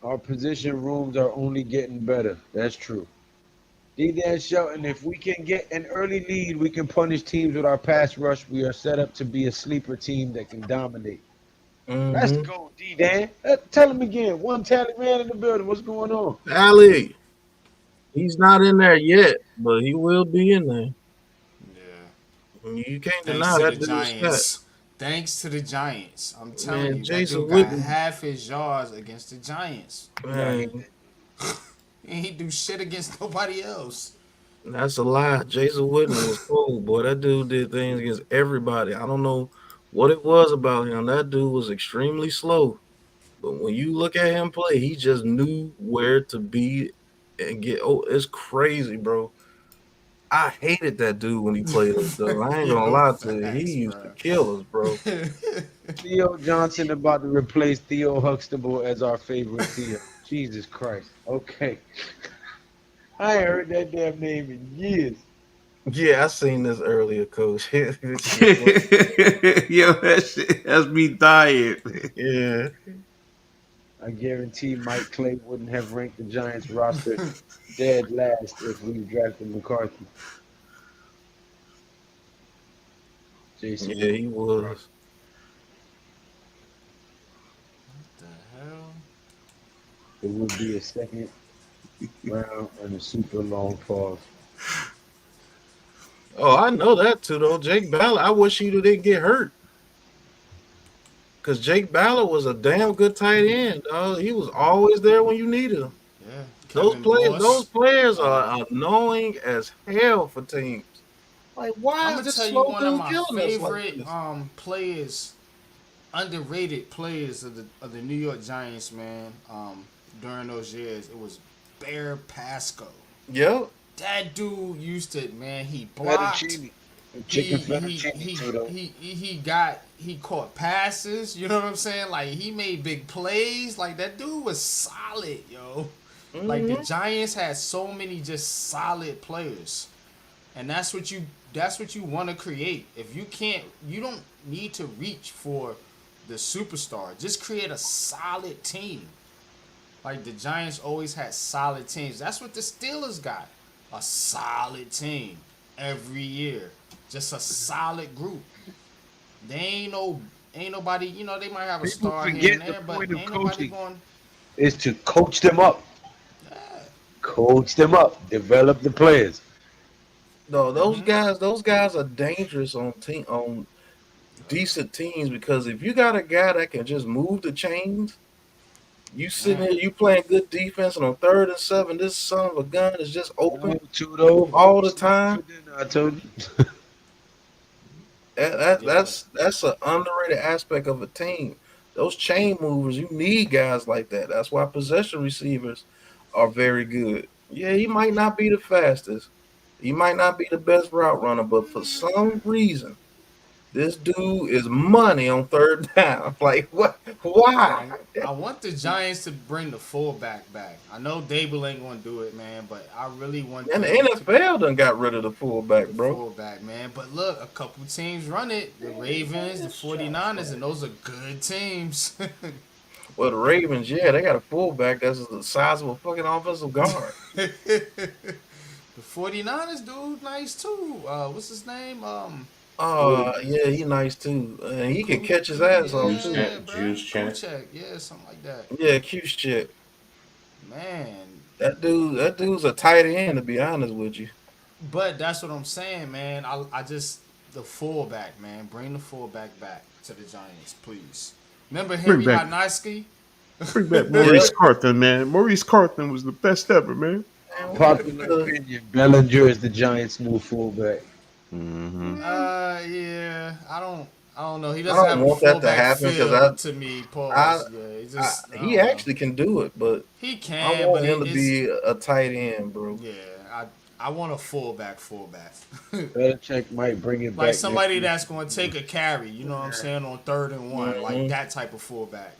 Our position rooms are only getting better. That's true. D-Dan Shelton, if we can get an early lead, we can punish teams with our pass rush. We are set up to be a sleeper team that can dominate. Mm-hmm. Let's go, D-Dan. Tell him again. One tally man in the building. What's going on? Ali, he's not in there yet, but he will be in there. Yeah. You can't Thanks deny to that the dude's Giants. Thanks to the Giants. I'm telling Man, you, Jason that dude got Witten. half his yards against the Giants. Man, And he do shit against nobody else. That's a lie. Jason Witten was cold, boy. That dude did things against everybody. I don't know what it was about him. That dude was extremely slow. But when you look at him play, he just knew where to be and get. Oh, it's crazy, bro. I hated that dude when he played us, though. I ain't gonna Yo, lie to you. He facts, used to bro. kill us, bro. Theo Johnson about to replace Theo Huxtable as our favorite Theo. Jesus Christ. Okay. I ain't heard that damn name in years. Yeah, I seen this earlier, coach. This Yo, shit was- that shit has me dying. yeah. I guarantee Mike Clay wouldn't have ranked the Giants roster dead last if we drafted McCarthy. Jason Yeah, he was. The hell? it would be a second round and a super long pause. Oh, I know that too, though. Jake Ballard, I wish he didn't get hurt. Because Jake Ballard was a damn good tight end, dog. He was always there when you needed him. Yeah. Those Kevin players, those Boss. players Uh, are annoying as hell for teams. Like, why I'm is gonna this tell you slow one of dude my killing us like favorite this? players, underrated players of the New York Giants, man. During those years, it was Bear Pasco. Yep. That dude used to, man. He blocked. Fettuccine. He Chicken he fettuccine he too, though. he caught passes. You know what I'm saying? Like he made big plays. Like that dude was solid, yo. Like the Mhm. Giants had so many just solid players, and that's what you want to create. If you can't, you don't need to reach for the superstar. Just create a solid team. Like the Giants always had solid teams. That's what the Steelers got. A solid team every year. Just a solid group. They ain't nobody, they might have a People star here forget and the there, but point of ain't nobody coaching going. is to coach them up. Yeah. Coach them up. Develop the players. No, Mm-hmm. those guys are dangerous on decent teams because if you got a guy that can just move the chains, you sitting Man. here, you playing good defense, and on 3rd and 7, this son of a gun is just open No, Tudo. all the Sleep for time. dinner, I told you. Yeah. That's an underrated aspect of a team. Those chain movers, you need guys like that. That's why possession receivers are very good. Yeah, he might not be the fastest, he might not be the best route runner, but for some reason, this dude is money on 3rd down. Like what? Why? I want the Giants to bring the fullback back. I know Dable ain't gonna do it, man, but I really want And the them to NFL done got rid of the fullback, the bro. fullback, man. But look, a couple teams run it. The Ravens, the 49ers, and those are good teams. Well, the Ravens, yeah, they got a fullback that's the size of a fucking offensive guard. The 49ers, dude, nice too. What's his name? Oh, yeah, he nice too. And he can catch his ass off Juice too. Yeah, chat, bro. juice chat. Kuchek, yeah, something like that. Yeah, cute shit. Man, That dude's a tight end, to be honest with you. but that's what I'm saying, man. I just the fullback, man. Bring the fullback back to the Giants, please. Remember Bring Henry back, Hanaski? bring back Yeah, Maurice Carthan, man. Maurice Carthan was the best ever, man. man, Popular opinion. Bellinger is the Giants' new fullback. Hmm. Yeah. I don't know. He I doesn't don't have a want that to fullback happen because feel to me. I, Pause. Yeah, he I, just I he don't know. actually can do it, but He I can, but want him to it's be a tight end, bro. yeah. I want a fullback. Belichick might bring it Like back next somebody year. that's going to take a carry, you know what I'm saying, on 3rd and 1, like Mhm. that type of fullback.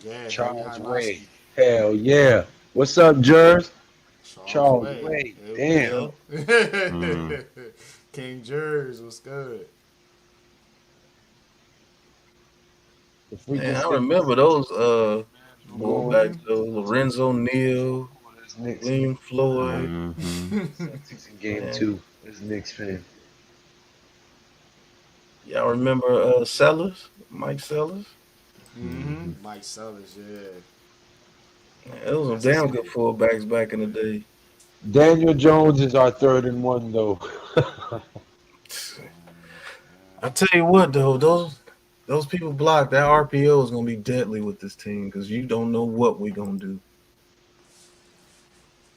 Yeah, Henry Charles Hanaski. Way. Hell yeah. What's up, Jers? Charles Charles Way. Way. There we Damn. go. Mm. King Jers was good. The Man, freaking I remember those fullbacks going. though. Lorenzo Neal, That's Knicks. William Floyd. Hmm. Celtics in game Man, 2. That's Knicks fan. y'all remember Sellers, Mike Sellers? Hmm. Mike Sellers, yeah. Man, those were That's his damn good name. fullbacks back in the day. Daniel Jones is our 3rd and 1, though. I tell you what though, those people blocked that RPO is gonna be deadly with this team because you don't know what we're gonna do.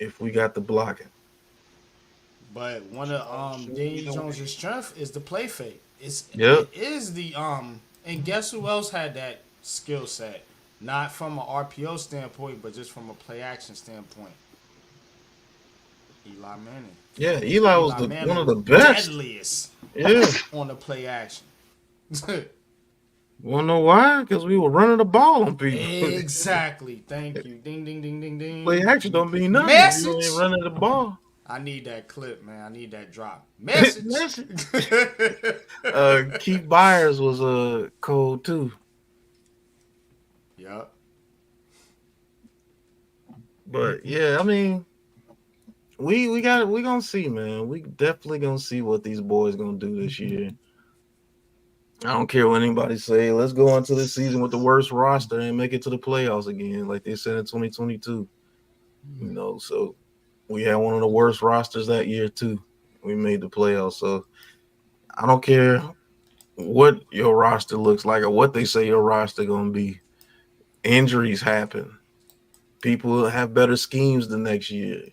if we got the blocking. But one of Daniel Jones' strength is the play fake. Yep. It is the and guess who else had that skill set? Not from an RPO standpoint, but just from a play action standpoint. Eli Manning. Yeah, Eli was Eli the one Manning of was the best. deadliest Yeah. on the play action. Wanna know why? Because we were running the ball on people. Exactly. Thank you. Ding ding ding ding Play ding. action don't mean nothing if you ain't Message. running the ball. I need that clip, man. I need that drop. Message. Message. Keith Byers was cold too. Yup. But yeah, I mean, we gonna see, man. We definitely gonna see what these boys gonna do this year. I don't care what anybody say. Let's go into the season with the worst roster and make it to the playoffs again, like they said in 2022. So we had one of the worst rosters that year too. We made the playoffs, so I don't care what your roster looks like or what they say your roster gonna be. Injuries happen. People have better schemes the next year.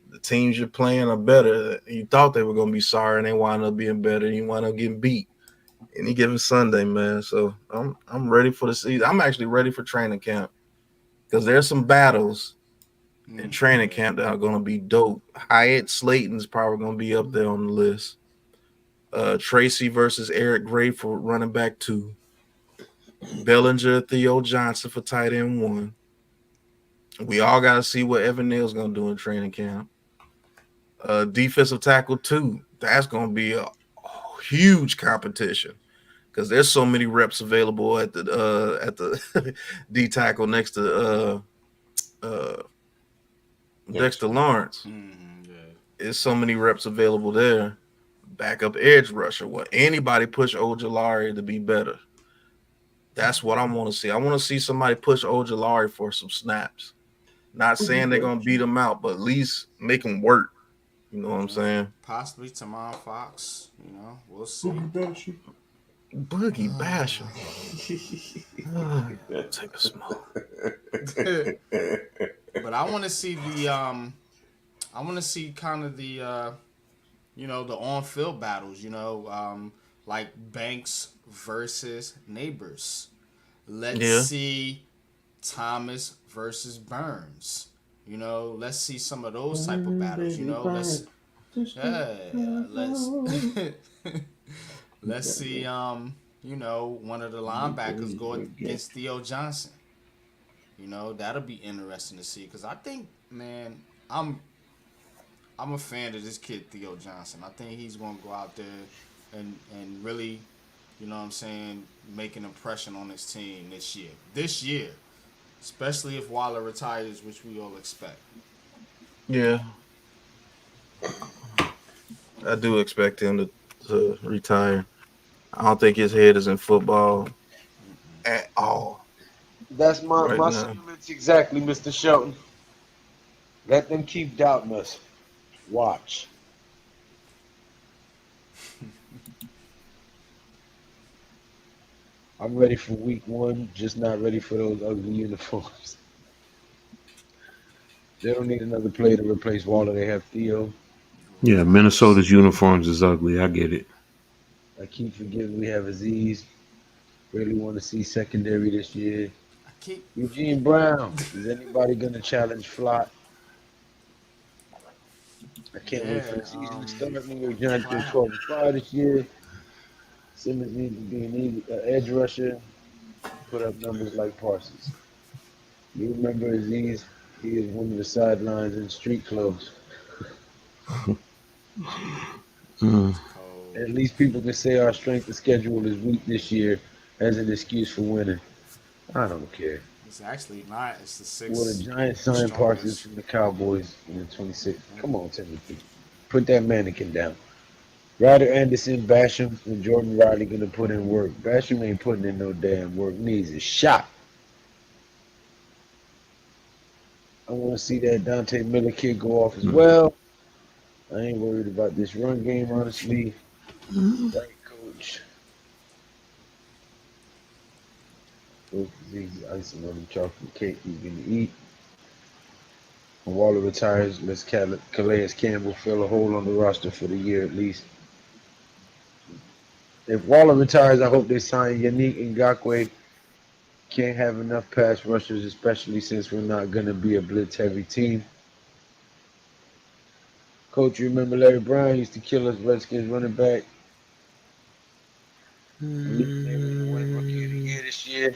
The teams you're playing are better. You thought they were gonna be sorry, and they wind up being better. And you wind up getting beat any given Sunday, man. So I'm ready for the season. I'm actually ready for training camp because there's some battles in training camp that are gonna be dope. Hyatt Slayton's probably gonna be up there on the list. Tracy versus Eric Gray for running back 2. Bellinger, Theo Johnson for tight end 1. We all got to see what Evan Neal's going to do in training camp. Defensive tackle 2. That's going to be a huge competition because there's so many reps available at the D tackle next to Dexter Lawrence. There's so many reps available there. Backup edge rusher. Will anybody push Ojolari to be better? That's what I want to see. I want to see somebody push Ojolari for some snaps. Not saying they're gonna beat him out, but at least make him work. You know what I'm saying? Possibly Tamon Fox. We'll see. Boogie Basham. Take a smoke. But I want to see I want to see kind of the the on-field battles. Like Banks versus Neighbors. Let's see Thomas versus Burns. Let's see some of those type of battles. Let's see one of the linebackers go against Theo Johnson. That'll be interesting to see because I think, man, I'm a fan of this kid Theo Johnson. I think he's gonna go out there and really, make an impression on his team this year. Especially if Waller retires, which we all expect. Yeah. I do expect him to retire. I don't think his head is in football at all. That's my sentiments exactly, Mr. Shelton. Let them keep doubting us. Watch. I'm ready for week 1, just not ready for those ugly uniforms. They don't need another player to replace Waller. They have Theo. Yeah, Minnesota's uniforms is ugly. I get it. I keep forgetting we have Aziz. Really want to see secondary this year. Eugene Brown. Is anybody going to challenge Flott? I can't wait for the season to start. New York Giants go 12-5 this year. Simmons needs to be an edge rusher. Put up numbers like Parsons. You remember Aziz? He is one of the sidelines in street clothes. At least people can say our strength of schedule is weak this year as an excuse for winning. I don't care. It's actually not. It's the 6th. Well, the Giants signed Parsons from the Cowboys in the 26th. Come on, Timothy. Put that mannequin down. Ryder Anderson, Basham, and Jordan Riley gonna put in work. Basham ain't putting in no damn work. Needs a shot. I want to see that Dante Miller kid go off as well. I ain't worried about this run game, honestly. Right, coach. Those easy icing on the chocolate cake he's gonna eat. When Waller retires, let's Calais Campbell fill a hole on the roster for the year at least. If Waller retires, I hope they sign Yannick Ngakwe. Can't have enough pass rushers, especially since we're not going to be a blitz heavy team. Coach, you remember Larry Brown used to kill us Redskins running back? Malik Neighbors will win Rookie of the Year this year.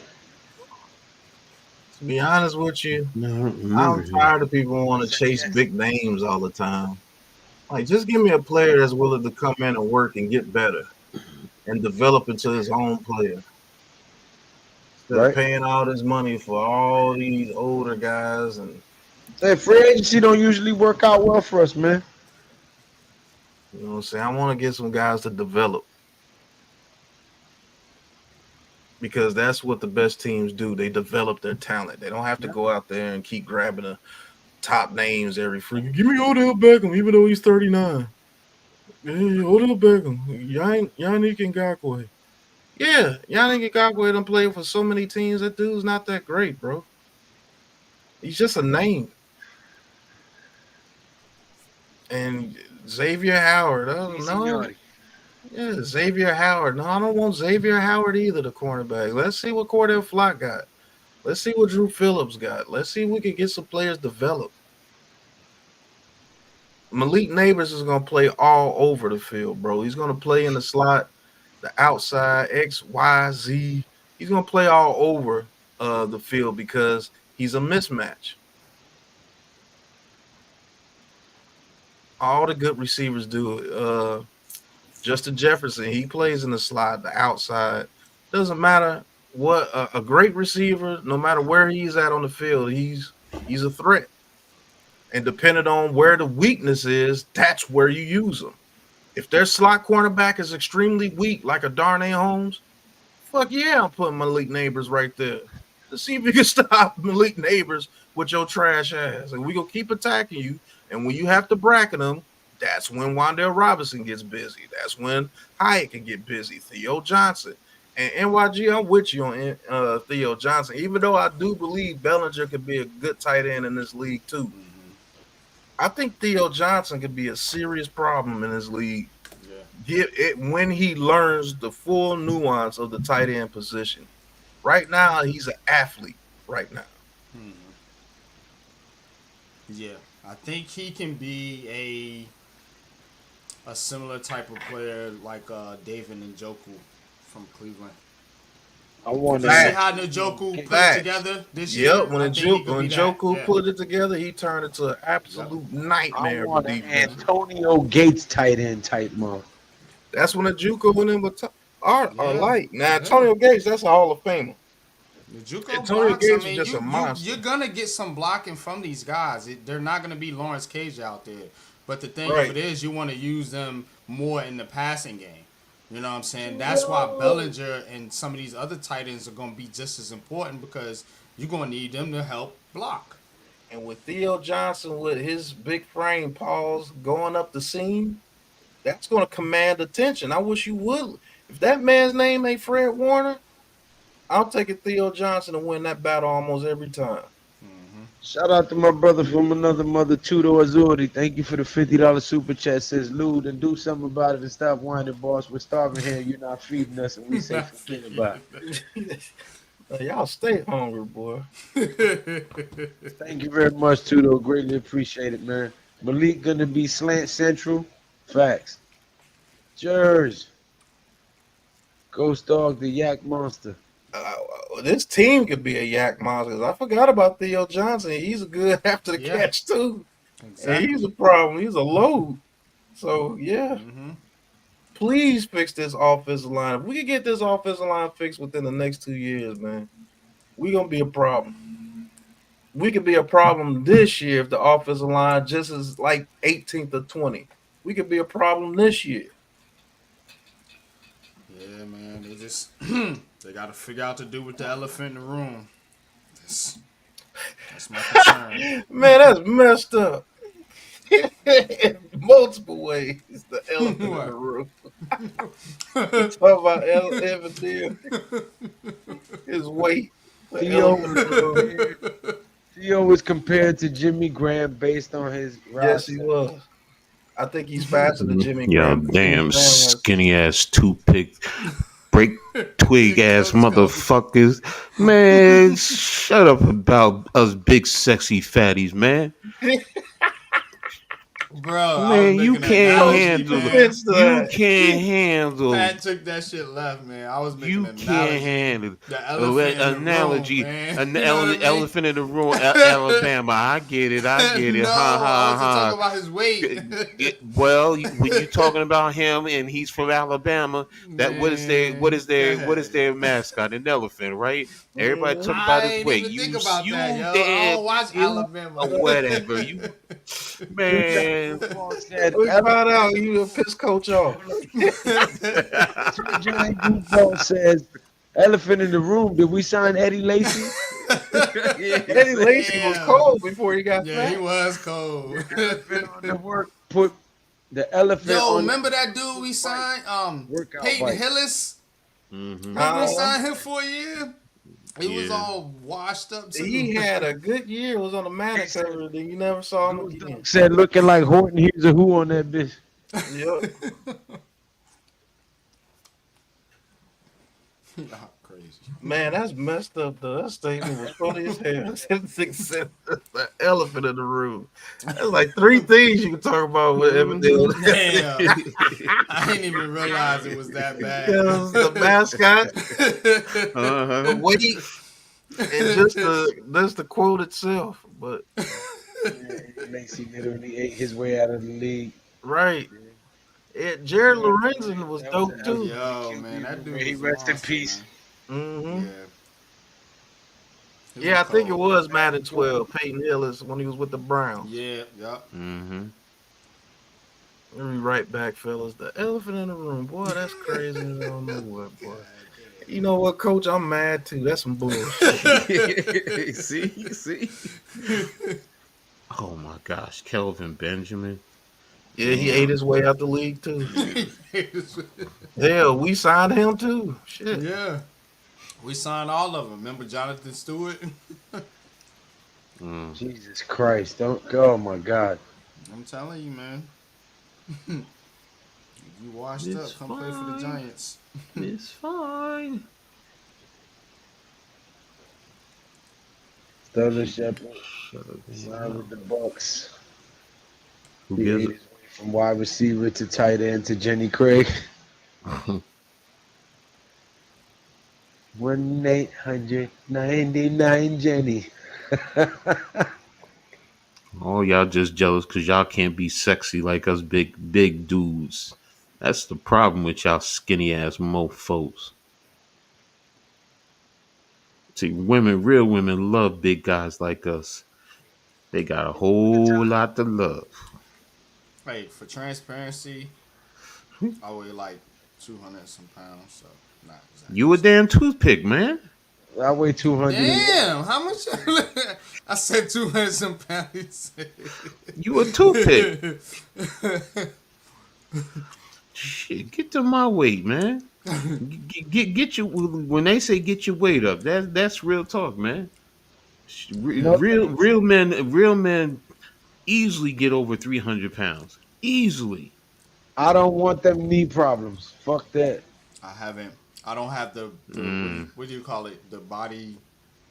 To be honest with you, No, I don't remember I'm him. tired of people want to Said chase yes. big names all the time. Like, just give me a player that's willing to come in and work and get better and develop into his own player. Instead of Right? paying all this money for all these older guys, and Hey, free agency don't usually work out well for us, man. you know what I'm saying, I want to get some guys to develop because that's what the best teams do. They develop their talent. They don't have to go out there and keep grabbing the top names every free. Give me Odell Beckham, even though he's 39. Hey, Odell Beckham, Yannick Ngakwe. Yeah, Yannick Ngakwe done played for so many teams. That dude's not that great, bro. He's just a name. And Xavier Howard, Oui, no, signori. yeah, Xavier Howard. No, I don't want Xavier Howard either, the cornerback. Let's see what Cordell Flock got. Let's see what Drew Phillips got. Let's see if we can get some players developed. Malik Neighbors is going to play all over the field, bro. He's going to play in the slot, the outside, X, Y, Z. He's going to play all over the field because he's a mismatch. All the good receivers do it. Justin Jefferson, he plays in the slot, the outside. Doesn't matter what a great receiver, no matter where he's at on the field, he's a threat. And depending on where the weakness is, that's where you use them. If their slot cornerback is extremely weak, like a Darnay Holmes, fuck yeah, I'm putting Malik Neighbors right there. Let's see if you can stop Malik Neighbors with your trash ass. And we gonna keep attacking you. And when you have to bracket them, that's when Wandale Robinson gets busy. That's when Hyatt can get busy. Theo Johnson. And NYG, I'm with you on Theo Johnson. Even though I do believe Bellinger could be a good tight end in this league too. I think Theo Johnson could be a serious problem in this league. Get it when he learns the full nuance of the tight end position. Right now, he's an athlete. Right now, Yeah, I think he can be a similar type of player like David Njoku from Cleveland. I want You see to. how Njoku put it Facts. together this year? Yep. When I think he could be that. Njoku Yeah. put it together, he turned into an absolute I nightmare for want an defense. Antonio Gates tight end type month. That's when Njoku and him are Yeah. like. Now, Yeah. Antonio Gates, that's a Hall of Famer. Njoku Antonio blocks. I Gates was mean, just a monster. you're gonna get some blocking from these guys. They're not gonna be Lawrence Cage out there. But the thing of Right. it is, you want to use them more in the passing game. You know what I'm saying? That's why Bellinger and some of these other tight ends are gonna be just as important because you're gonna need them to help block. And with Theo Johnson with his big frame paws going up the seam, that's going to command attention. I wish you would. If that man's name ain't Fred Warner, I'll take a Theo Johnson to win that battle almost every time. Shout out to my brother from another mother, Tudo Azuri. Thank you for the $50 super chat. Says Lou, and do something about it and stop whining, boss. We're starving here. You're not feeding us, and we say forget about it. Y'all stay hungry, boy. Thank you very much, Tudo. Greatly appreciate it, man. Malik gonna be slant central. Facts. Jers. Ghost Dog, the Yak Monster. This team could be a yak monster. I forgot about Theo Johnson. He's good after the Yeah. catch too. Exactly. And he's a problem. He's a load. So yeah, please fix this offensive line. If we can get this offensive line fixed within the next 2 years, man, we're gonna be a problem. We could be a problem this year if the offensive line just is like 18th or 20. We could be a problem this year. Yeah, man. They just they got to figure out to do with the elephant in the room. That's my concern. Man, that's messed up. In multiple ways, the elephant in the room. Talk about Evan his weight. Theo, Theo was compared to Jimmy Graham based on his Yes, he roster. was. I think he's faster than Jimmy Yo, Graham. Jimmy damn Graham has skinny ass toothpick, break twig ass Coach Cole. motherfuckers. Man, shut up about us big sexy fatties, man. Bro, I was Man, you making that can't analogy, handle man. you can't handle Pat took that shit left, man. I was making you an can't analogy. handle The elephant in the room, analogy man. an You know what I mean? elephant in the room Alabama. I get it No, ha I ha wasn't talking ha. about his weight. Well, when you talking about him and he's from Alabama, that Man, go what is ahead. their mascot? An elephant, right? Everybody talk about I his ain't weight. even think about that, yo. I Damn don't watch you Alabama. whatever you man. Football said we found out you a piss coach off. Two Giant Goofball says elephant in the room. Did we sign Eddie Lacy? Eddie Lacy was Damn. cold before he got Yeah, he fat. was cold. Elephant on the work. Put the elephant Yo, on remember that dude we signed? workout Peyton bike. Hillis? Mhm. Remember we signed him for a year? He was Yeah. all washed up too. He had a good year. Was on the Madden cover. Then you never saw him again. Said looking like Horton. Here's a who on that bitch. Yep. Y'all crazy. Man, that's messed up though. That statement was funny as hell. That said the elephant in the room. That's like three things you can talk about with Emmerdale. Damn. I didn't even realize it was that bad. The mascot, Uh-huh. the weight, and just the quote itself. But Lacy literally ate his way out of the league. right. Jared Lorenzen was dope too. Yo, man, that dude He was rest in monster, peace. hmm man. He Yeah, I was think it cold. was Madden 12. Peyton Hillis when he was with the Browns. Yeah, yup. Mhm. Let me right back, fellas. The elephant in the room, boy, that's crazy. I don't know what, boy. You know what, Coach? I'm mad too. That's some bullshit. see. Oh my gosh, Kelvin Benjamin. Yeah, he ate his way out the league too. Hell, we signed him too. Shit. Yeah. We signed all of them. Remember Jonathan Stewart? Mm. Jesus Christ! Don't go. Oh my God! I'm telling you, man. If you washed It's up, come play for the fine. Giants. It's fine. Sterling Shepard Shut up. signed with the Bucks. Who He gives ate his way from wide receiver to tight end to Jenny Craig. it? 1-899 Jenny. Oh, y'all just jealous because y'all can't be sexy like us big dudes. That's the problem with y'all skinny ass mofos. See, real women love big guys like us. They got a whole lot to love. Hey, for transparency, I weigh like 200 and some pounds, so not exactly. You a damn toothpick, man. I weigh 200. Damn, how much? I said 200 and some pounds. You a toothpick. Shit, get to my weight, man. Get you when they say get your weight up. That's real talk, man. Real men easily get over 300 pounds. Easily. I don't want them knee problems. Fuck that. I don't have the what do you call it? The body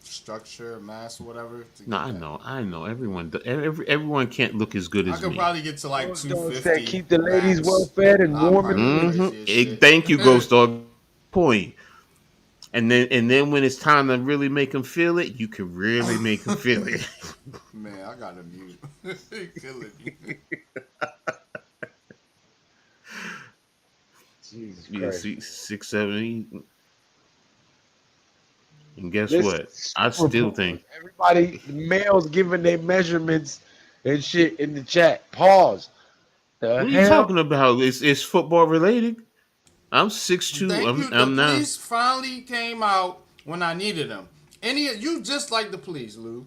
structure, mass, or whatever. No, I know. Everyone can't look as good I as could me. probably get to like Those 250. that keep the ladies max. well fed and I'll warm and probably Mhm. crazy as shit. Thank you, Ghost Dog. Point. And then when it's time to really make them feel it, you can really make them feel it. Man, I got a mute. Killing me. Jesus Yeah, Christ. see, 670. And guess This what? is I super still cool. think Everybody, males giving their measurements and shit in the chat. Pause. The what are you hell? talking about? It's football related. I'm 6'2". Thank you. The I'm now. police finally came out when I needed them. You just like the police, Lou.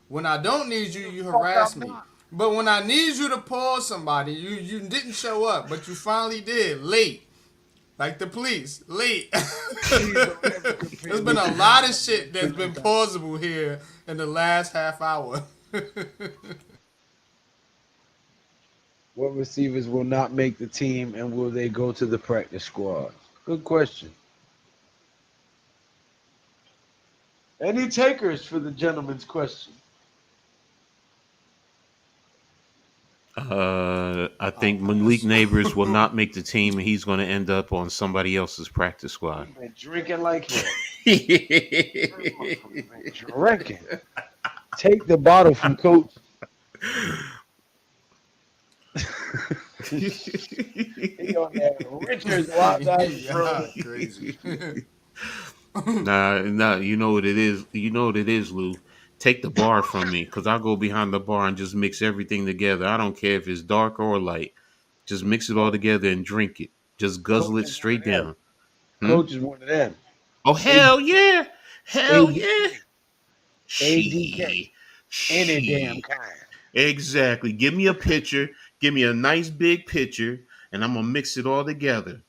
When I don't need you, you harass me. But when I need you to pause somebody, you didn't show up, but you finally did late. Like the police, late. There's been a lot of shit that's been plausible here in the last half hour. What receivers will not make the team and will they go to the practice squad? Good question. Any takers for the gentleman's question? I think Malik Neighbors will not make the team, and he's going to end up on somebody else's practice squad. He's been drinking like hell. Drinking. Take the bottle from Coach. He on that Richards wild Crazy. Nah, you know what it is. You know what it is, Lou. Take the bar from me, because I'll go behind the bar and just mix everything together. I don't care if it's dark or light. Just mix it all together and drink it. Just guzzle it straight down. Coach is one of them. Oh, hell yeah. Hell AD. yeah. ADK. Any damn kind. Exactly. Give me a pitcher. Give me a nice big pitcher, and I'm going to mix it all together.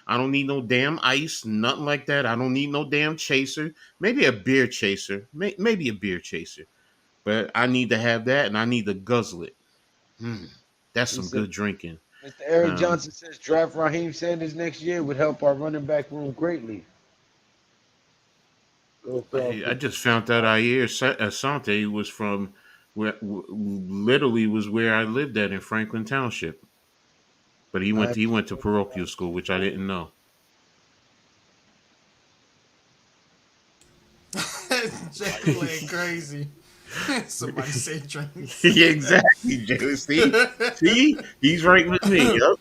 I don't need no damn ice, nothing like that. I don't need no damn chaser. Maybe a beer chaser. Maybe a beer chaser. But I need to have that, and I need to guzzle it. That's some good drinking. Mr. Eric Johnson says draft Raheem Sanders next year would help our running back room greatly. I just found out Ayer Asante was from literally was where I lived at in Franklin Township. But he went to parochial school, which I didn't know. Jay went crazy. Somebody say drinks. Exactly, Joe. See, he's right with me. Yep.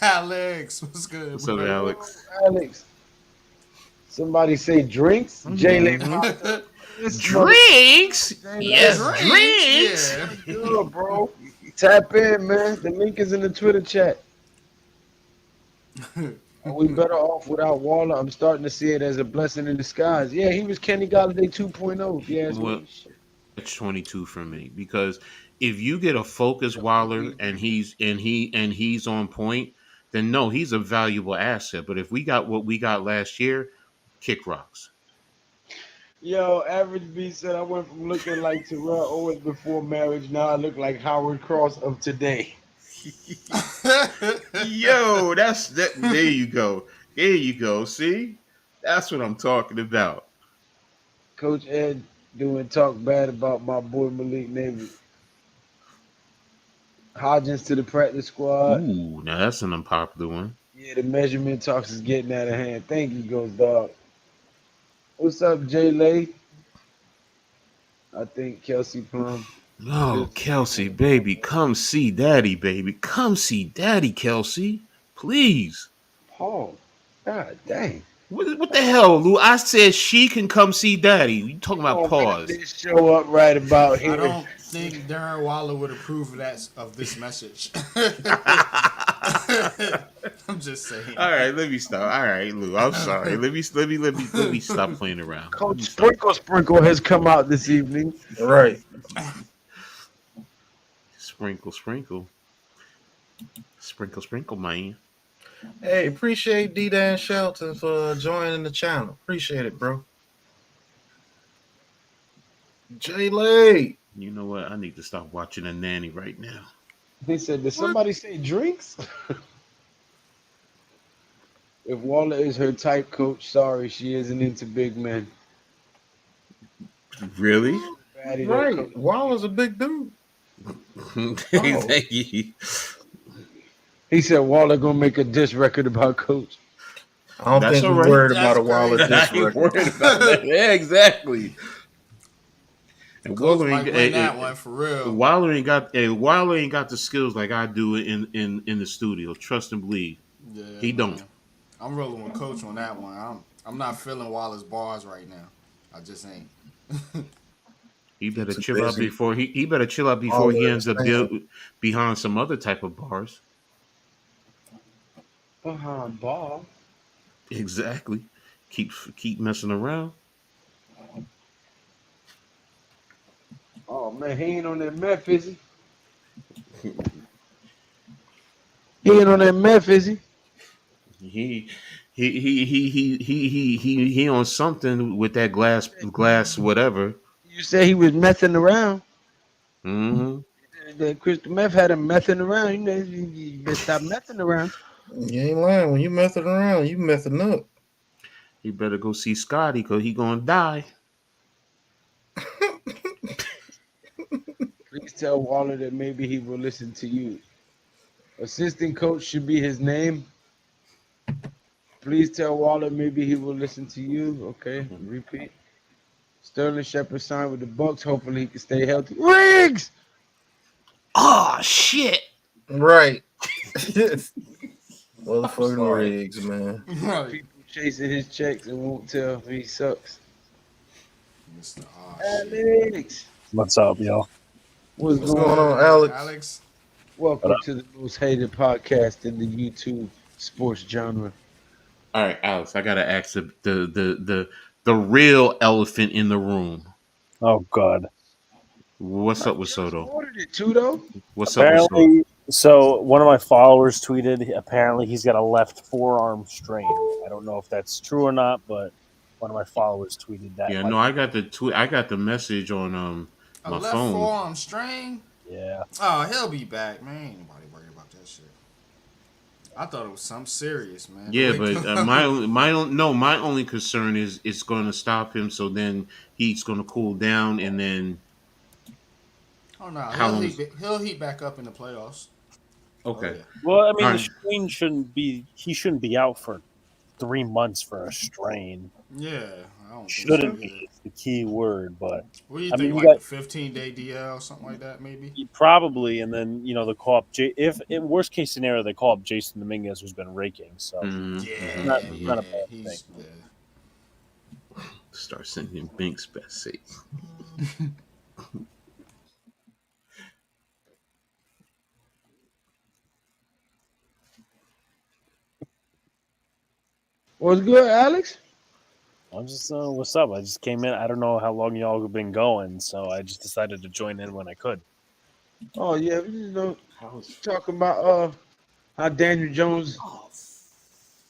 Alex, what's good? What's up, Alex? Alex. Somebody say drinks. Jalen. Drinks? Yes, drinks. Yeah. Good, bro. Tap in, man. The link is in the Twitter chat. Are we better off without Waller? I'm starting to see it as a blessing in disguise. Yeah, he was Kenny Galladay 2.0. Yeah, well, that's 22 for me, because if you get a focused Waller and he's on point, then no, he's a valuable asset. But if we got what we got last year, kick rocks. Yo, Average B said I went from looking like Terrell Owens before marriage. Now I look like Howard Cross of today. Yo, that's that. There you go. There you go. See, that's what I'm talking about. Coach Ed doing talk bad about my boy Malik Navy. Hodgins to the practice squad. Ooh, now that's an unpopular one. Yeah, the measurement talks is getting out of hand. Thank you, Ghost Dog. What's up, Jay Lay? I think Kelsey Plum. Oh, Kelsey, baby, come see Daddy, baby. Come see Daddy, Kelsey. Please. Paul. God dang. What the hell, Lou? I said she can come see Daddy. You talking about pause? They show up right about here. I don't think Darren Waller would approve of this message. I'm just saying. All right, let me stop. All right, Lou, I'm sorry. Let me stop playing around. Coach Sprinkle has come out this evening. Right. Sprinkle, man. Hey, appreciate D-Dan Shelton for joining the channel. Appreciate it, bro. Jay Lay. You know what? I need to stop watching a nanny right now. They said, did somebody say drinks? If Waller is her type, Coach, sorry, she isn't into big men. Really? Right. Waller's a big dude. Thank you. He said Waller gonna make a diss record about Coach. I don't think we're worried about a Waller diss record. Worried about that. Yeah, exactly. And Waller might win that one for real. Waller ain't got the skills like I do in the studio. Trust and believe. Yeah, he don't. I'm rolling with Coach on that one. I'm not feeling Waller's bars right now. I just ain't. He better chill out before he better chill out before he ends up behind some other type of bars. Behind ball. Exactly. Keep messing around. Oh man, he ain't on that meth, is he? He ain't on that meth, is he? He he on something with that glass whatever. You say he was messing around. Hmm. The crystal meth had him messing around. You know, you better stop messing around. You ain't lying. When you messing around, you messing up. He better go see Scotty because he gonna die. Please tell Waller that maybe he will listen to you. Assistant coach should be his name. Please tell Waller maybe he will listen to you. Okay, repeat. Sterling Shepard signed with the Bucks. Hopefully he can stay healthy. Riggs! Oh shit! Right. I'm Motherfucking sorry. rigs, man. Right. People chasing his checks and won't tell he sucks. Mr. Shit. Alex! What's up, y'all? What's What's going going on? on, Alex? Alex. Welcome to the most hated podcast in the YouTube sports genre. All right, Alex, I gotta ask the real elephant in the room. Oh, God. What's I up with just Soto? ordered it too, though. What's up with Soto? Apparently, so one of my followers tweeted, apparently he's got a left forearm strain. I don't know if that's true or not, but one of my followers tweeted that. Yeah, Like, no, I got the tweet. I got the message on A my left phone. forearm strain. yeah. Oh, he'll be back, man. Ain't nobody worried about that shit. I thought it was something serious, man. Yeah, but my only concern is it's going to stop him. So then he's going to cool down, and then Oh no, how long? he'll heat back up in the playoffs. Oh Okay, yeah. Well, I all mean, the right. strain he shouldn't be out for 3 months for a strain. Yeah, I don't think so Shouldn't be either. is the key word, but What do you I think? mean, you Like got a 15-day DL, something like that, maybe. probably, and then they call up if in worst case scenario they call up Jason Dominguez, who's been raking, so Yeah, not a yeah. bad thing. He's yeah. Start sending him Binks best safe. What's good, Alex? I'm just what's up? I just came in. I don't know how long y'all have been going, so I just decided to join in when I could. Oh yeah, talking about how Daniel Jones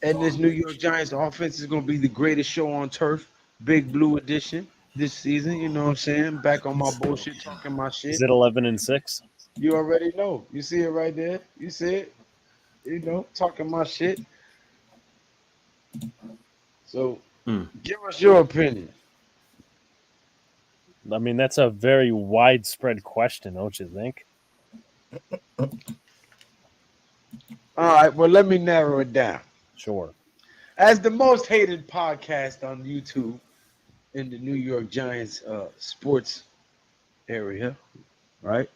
and this New York Giants offense is gonna be the greatest show on turf. Big Blue edition this season. You know what I'm saying? Back on my bullshit, talking my Is shit. it 11-6? You already know. You see it right there. You see it. Talking my shit. So, give us your opinion. I mean, that's a very widespread question, don't you think? All right. Well, let me narrow it down. Sure. As the most hated podcast on YouTube in the New York Giants sports area, right?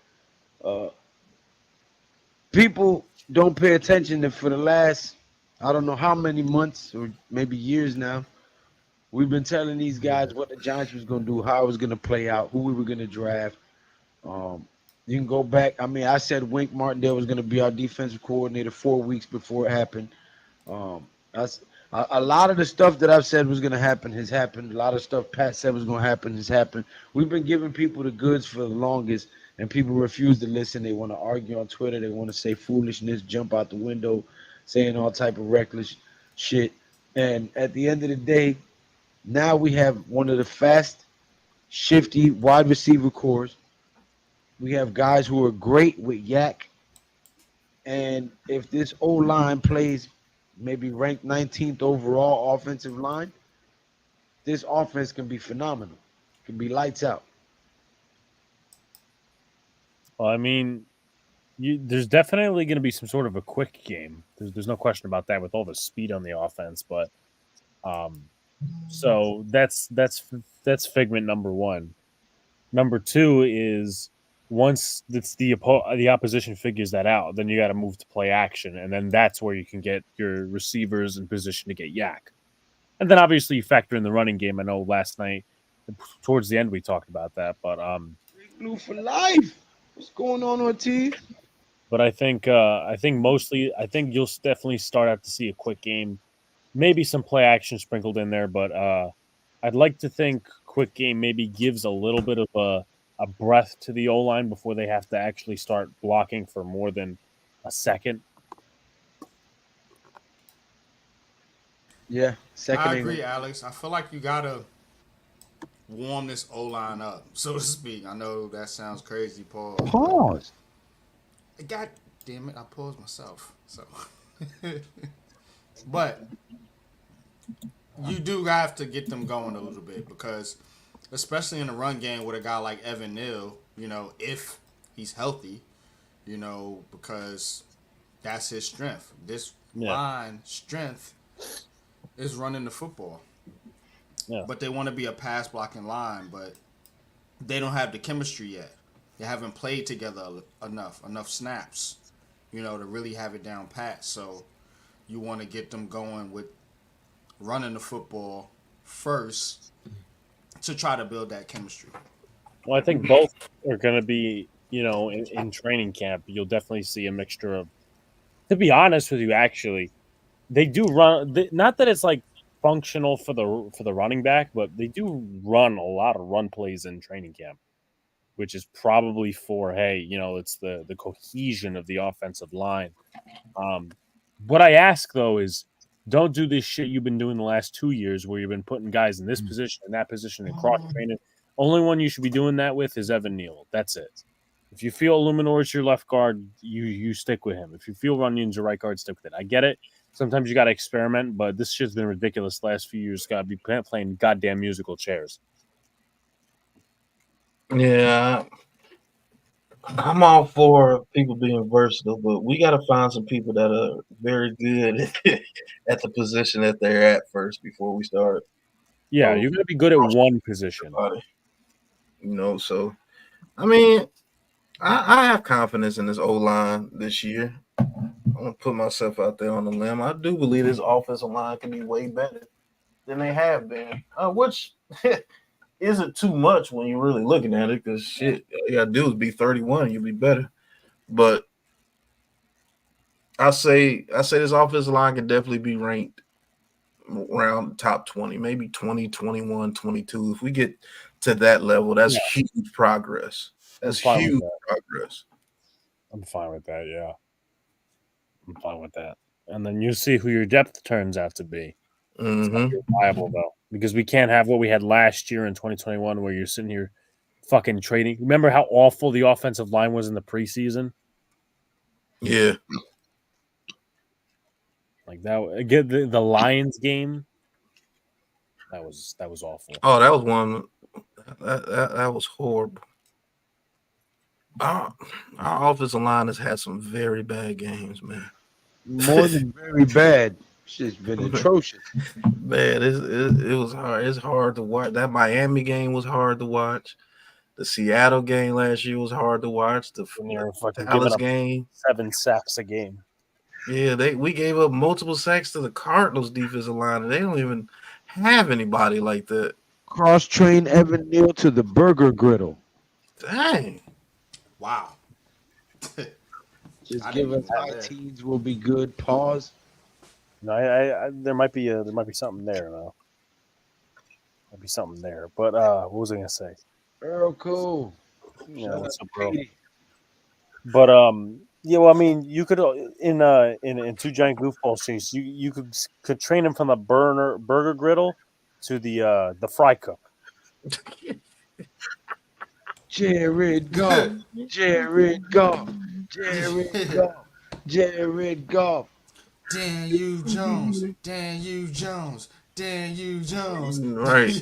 People don't pay attention that for the last, I don't know how many months or maybe years now, we've been telling these guys what the Giants was going to do, how it was going to play out, who we were going to draft. You can go back. I mean, I said Wink Martindale was going to be our defensive coordinator 4 weeks before it happened. That's a lot of the stuff that I've said was going to happen has happened. A lot of stuff Pat said was going to happen has happened. We've been giving people the goods for the longest, and people refuse to listen. They want to argue on Twitter. They want to say foolishness, jump out the window, saying all type of reckless shit. And at the end of the day, now we have one of the fast, shifty wide receiver cores. We have guys who are great with yak. And if this O line plays maybe ranked 19th overall offensive line, this offense can be phenomenal. Can be lights out. Well, I mean, there's definitely going to be some sort of a quick game. There's no question about that with all the speed on the offense. But so that's figment number one. Number two is once it's the opposition figures that out, then you got to move to play action, and then that's where you can get your receivers in position to get yak. And then obviously you factor in the running game. I know last night towards the end we talked about that, but Big Blue for life. What's going on, Ortiz? But I think mostly you'll definitely start out to see a quick game, maybe some play action sprinkled in there. But I'd like to think quick game maybe gives a little bit of a breath to the O line before they have to actually start blocking for more than a second. Yeah, second I ain't agree, right. Alex. I feel like you gotta warm this O line up, so to speak. I know that sounds crazy, pause, but Pause. God damn it, I paused myself. So, but you do have to get them going a little bit because, especially in the run game with a guy like Evan Neal, if he's healthy, because that's his strength. This Yeah, line strength is running the football. yeah. But they want to be a pass blocking line, but they don't have the chemistry yet. They haven't played together enough snaps, to really have it down pat. So you want to get them going with running the football first to try to build that chemistry. Well, I think both are going to be, in training camp. You'll definitely see a mixture of. To be honest with you, actually, they do run. Not that it's like functional for the running back, but they do run a lot of run plays in training camp, which is probably for hey, it's the cohesion of the offensive line. Um, what I ask though is, don't do this shit you've been doing the last 2 years, where you've been putting guys in this position and that position and cross training. Only one you should be doing that with is Evan Neal. That's it. If you feel Illuminor is your left guard, you stick with him. If you feel Runyon's your right guard, stick with it. I get it. Sometimes you got to experiment, but this shit's been ridiculous the last few years. Got to be playing goddamn musical chairs. Yeah, I'm all for people being versatile, but we got to find some people that are very good at the position that they're at first before we start. Yeah, Oh, you're gonna be good at one position. So I mean, I have confidence in this O line this year. I'm gonna put myself out there on the limb. I do believe this offensive line can be way better than they have been, which isn't too much when you're really looking at it. Because shit, all you gotta do is be 31, you'll be better. But I say this offensive line can definitely be ranked around top 20, maybe 20, 21, 22. If we get to that level, that's Yeah, huge progress. I'm That's fine with huge that. progress. I'm fine with that. Yeah, I'm fine with that. And then you see who your depth turns out to be. It's got to Mm-hmm. be reliable though, because we can't have what we had last year in 2021, where you're sitting here fucking trading. Remember how awful the offensive line was in the preseason? Yeah. Like that. Again, the Lions game. That was awful. Oh, that was one. That was horrible. Our, our offensive line has had some very bad games, man. More than very bad. Shit's been atrocious. Man, it was hard. It's hard to watch. That Miami game was hard to watch. The Seattle game last year was hard to watch. The When you're fucking giving Dallas up game, 7 sacks a game. yeah, we gave up multiple sacks to the Cardinals defensive line, and they don't even have anybody like that. Cross train Evan Neal to the burger griddle. Dang. Wow. Just I give didn't us even know high that. teens will be good. Pause. No, there might be something there though. Might be something there. But what was I gonna say? Earl Cool. Yeah, Shout what's out up, bro? Petey. But yeah. Well, I mean, you could in two giant goofball streams, you could train him from the burger griddle to the fry cook. Jared Goff. Jared Goff. Jared Goff. Jared Goff. Daniel Jones. Daniel Jones. Daniel Jones. Right.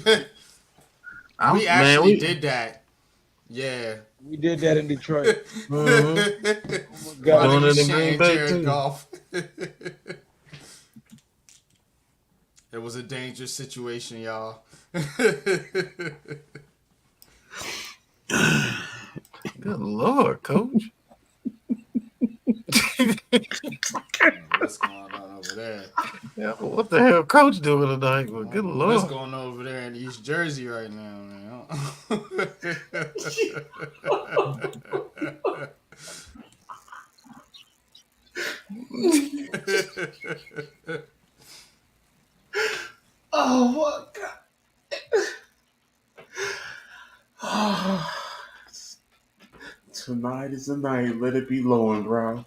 We actually did that. Yeah. We did that in Detroit. Mhm. Oh my God. Doing Running it in shit Green and Bay, Jared too. Goff. It was a dangerous situation, y'all. Good Lord, Coach. What's going on over there? Yeah, what the hell, Coach doing tonight? Well, good What's Lord. going on over there in East Jersey right now, man? Oh my God. Tonight is the night. Let it be blowing, bro.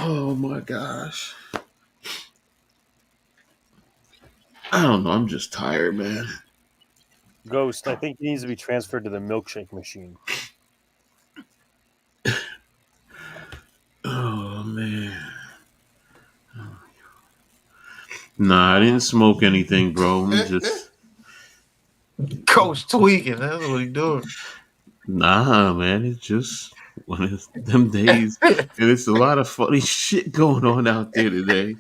Oh my gosh. I don't know. I'm just tired, man. Ghost, I think he needs to be transferred to the milkshake machine. Oh man. Nah, I didn't smoke anything, bro. I'm just Coach tweaking. That's what he doing. nah, man. It's just one of them days, and it's a lot of funny shit going on out there today.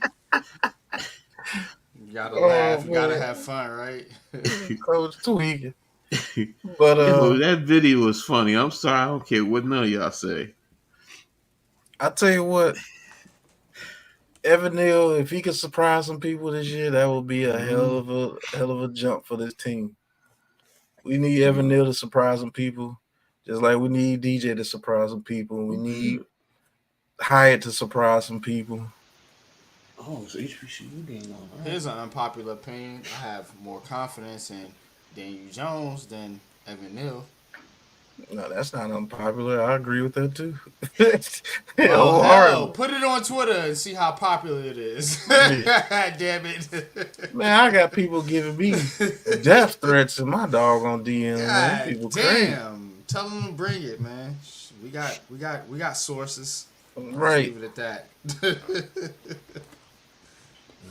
You gotta Oh laugh. You gotta man, have fun, right? Coach tweaking. But Yo, that video was funny. I'm sorry, I don't care what none of y'all say. I tell you what, Evan Neal, if he could surprise some people this year, that would be a hell of a jump for this team. We need Evan Neal to surprise some people, just like we need DJ to surprise some people. We need Hyatt to surprise some people. Oh, it's HBCU game on. Right. Here's an unpopular opinion. I have more confidence in Daniel Jones than Evan Neal. No, that's not unpopular. I agree with that too. Well, hell, Wholeheartedly. put it on Twitter and see how popular it is. Yeah. Damn it. Man, I got people giving me death threats in my doggone DM. Man. God People crazy. damn. Tell them to bring it, man. We got sources. Right. Leave it at that.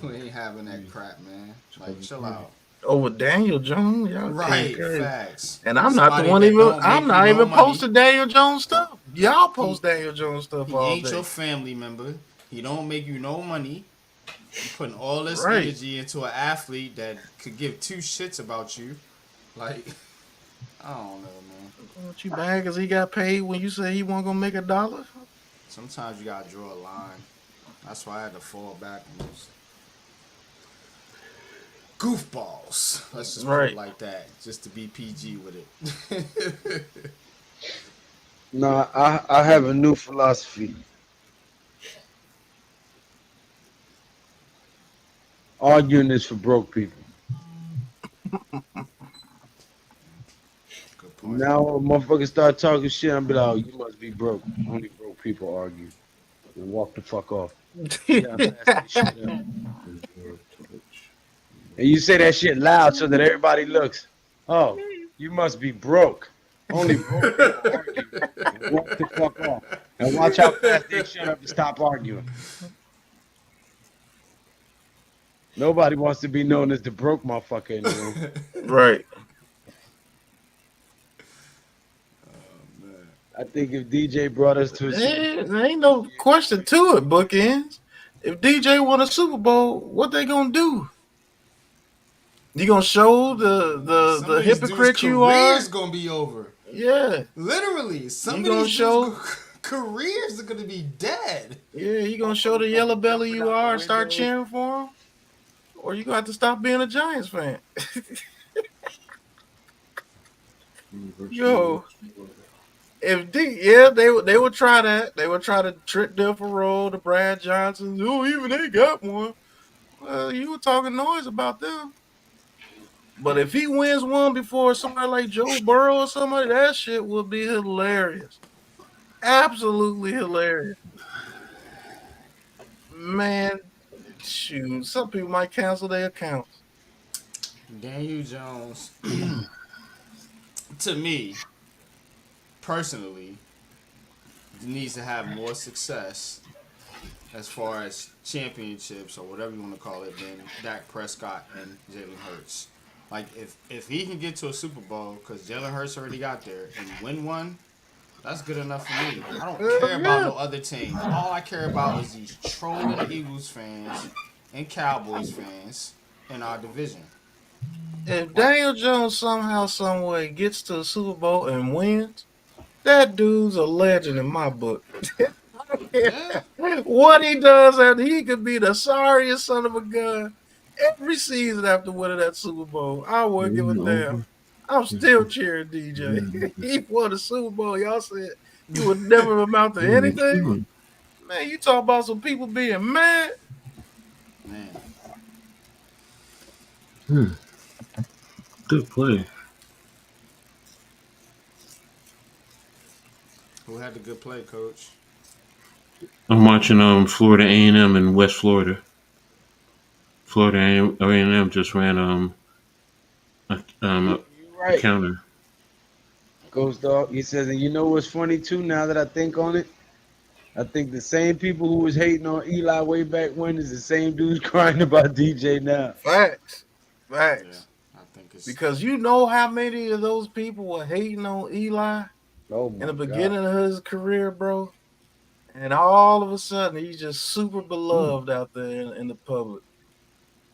We ain't having that crap, man. Like, chill out. Over Daniel Jones, y'all Right, crazy. facts. And I'm not Somebody the one that even. don't I'm make not you no even money. posting Daniel Jones stuff. Y'all post Daniel Jones stuff He all ain't day. your family member. He don't make you no money. You putting all this Right. energy into an athlete that could give two shits about you. Like, I don't know, man. What you mad because he got paid when you say he wasn't gonna make $1? Sometimes you gotta draw a line. That's why I had to fall back on those goofballs. Let's just put Right. it like that, just to be PG with it. Nah, I have a new philosophy. Arguing is for broke people. Good point. Now when motherfuckers start talking shit, I'm be like, oh, you must be broke. Only broke people argue. And walk the fuck off. Yeah, pass that shit up. And you say that shit loud so that everybody looks. Oh, you must be broke. Only broke people argue. And walk the fuck off. And watch how fast they shut up and stop arguing. Nobody wants to be known as the broke motherfucker in the room. Right. I think if DJ brought us to a Super There ain't no question to it, bookends. If DJ won a Super Bowl, what they gonna do? You gonna show the Some of these hypocrite dudes' you are? careers gonna be over. Yeah. Literally, some You of gonna these show- dudes' careers are gonna be dead. Yeah, you gonna show the yellow belly you are and start cheering for him? Or you gonna have to stop being a Giants fan? Yo. They would try that. They would try to trick Devereaux, the Brad Johnsons. Oh, even they got one. Well, you were talking noise about them. But if he wins one before somebody like Joe Burrow or somebody, that shit would be hilarious. Absolutely hilarious. Man, shoot. Some people might cancel their accounts. Daniel Jones, to me, personally, needs to have more success as far as championships or whatever you want to call it than Dak Prescott and Jalen Hurts. Like, if he can get to a Super Bowl, because Jalen Hurts already got there, and win one, that's good enough for me. I don't care about no other team. All I care about is these trolling Eagles fans and Cowboys fans in our division. If Daniel Jones somehow, some way gets to the Super Bowl and wins, that dude's a legend in my book. I don't care what he does, and he could be the sorriest son of a gun every season after winning that Super Bowl. I wouldn't give a damn. I'm still cheering DJ. He won the Super Bowl. Y'all said he would never amount to anything. Man, you talk about some people being mad. Man, Good play. who had the good play, Coach? I'm watching Florida A&M in West Florida. Florida A&M just ran You're a right, counter. Ghost Dog. He says, and you know what's funny too? Now that I think on it, I think the same people who was hating on Eli way back when is the same dudes crying about DJ now. Facts. Yeah, Facts. I think it's Because you know how many of those people were hating on Eli Oh in my the God. beginning of his career, bro. And all of a sudden, he's just super beloved out there in the public.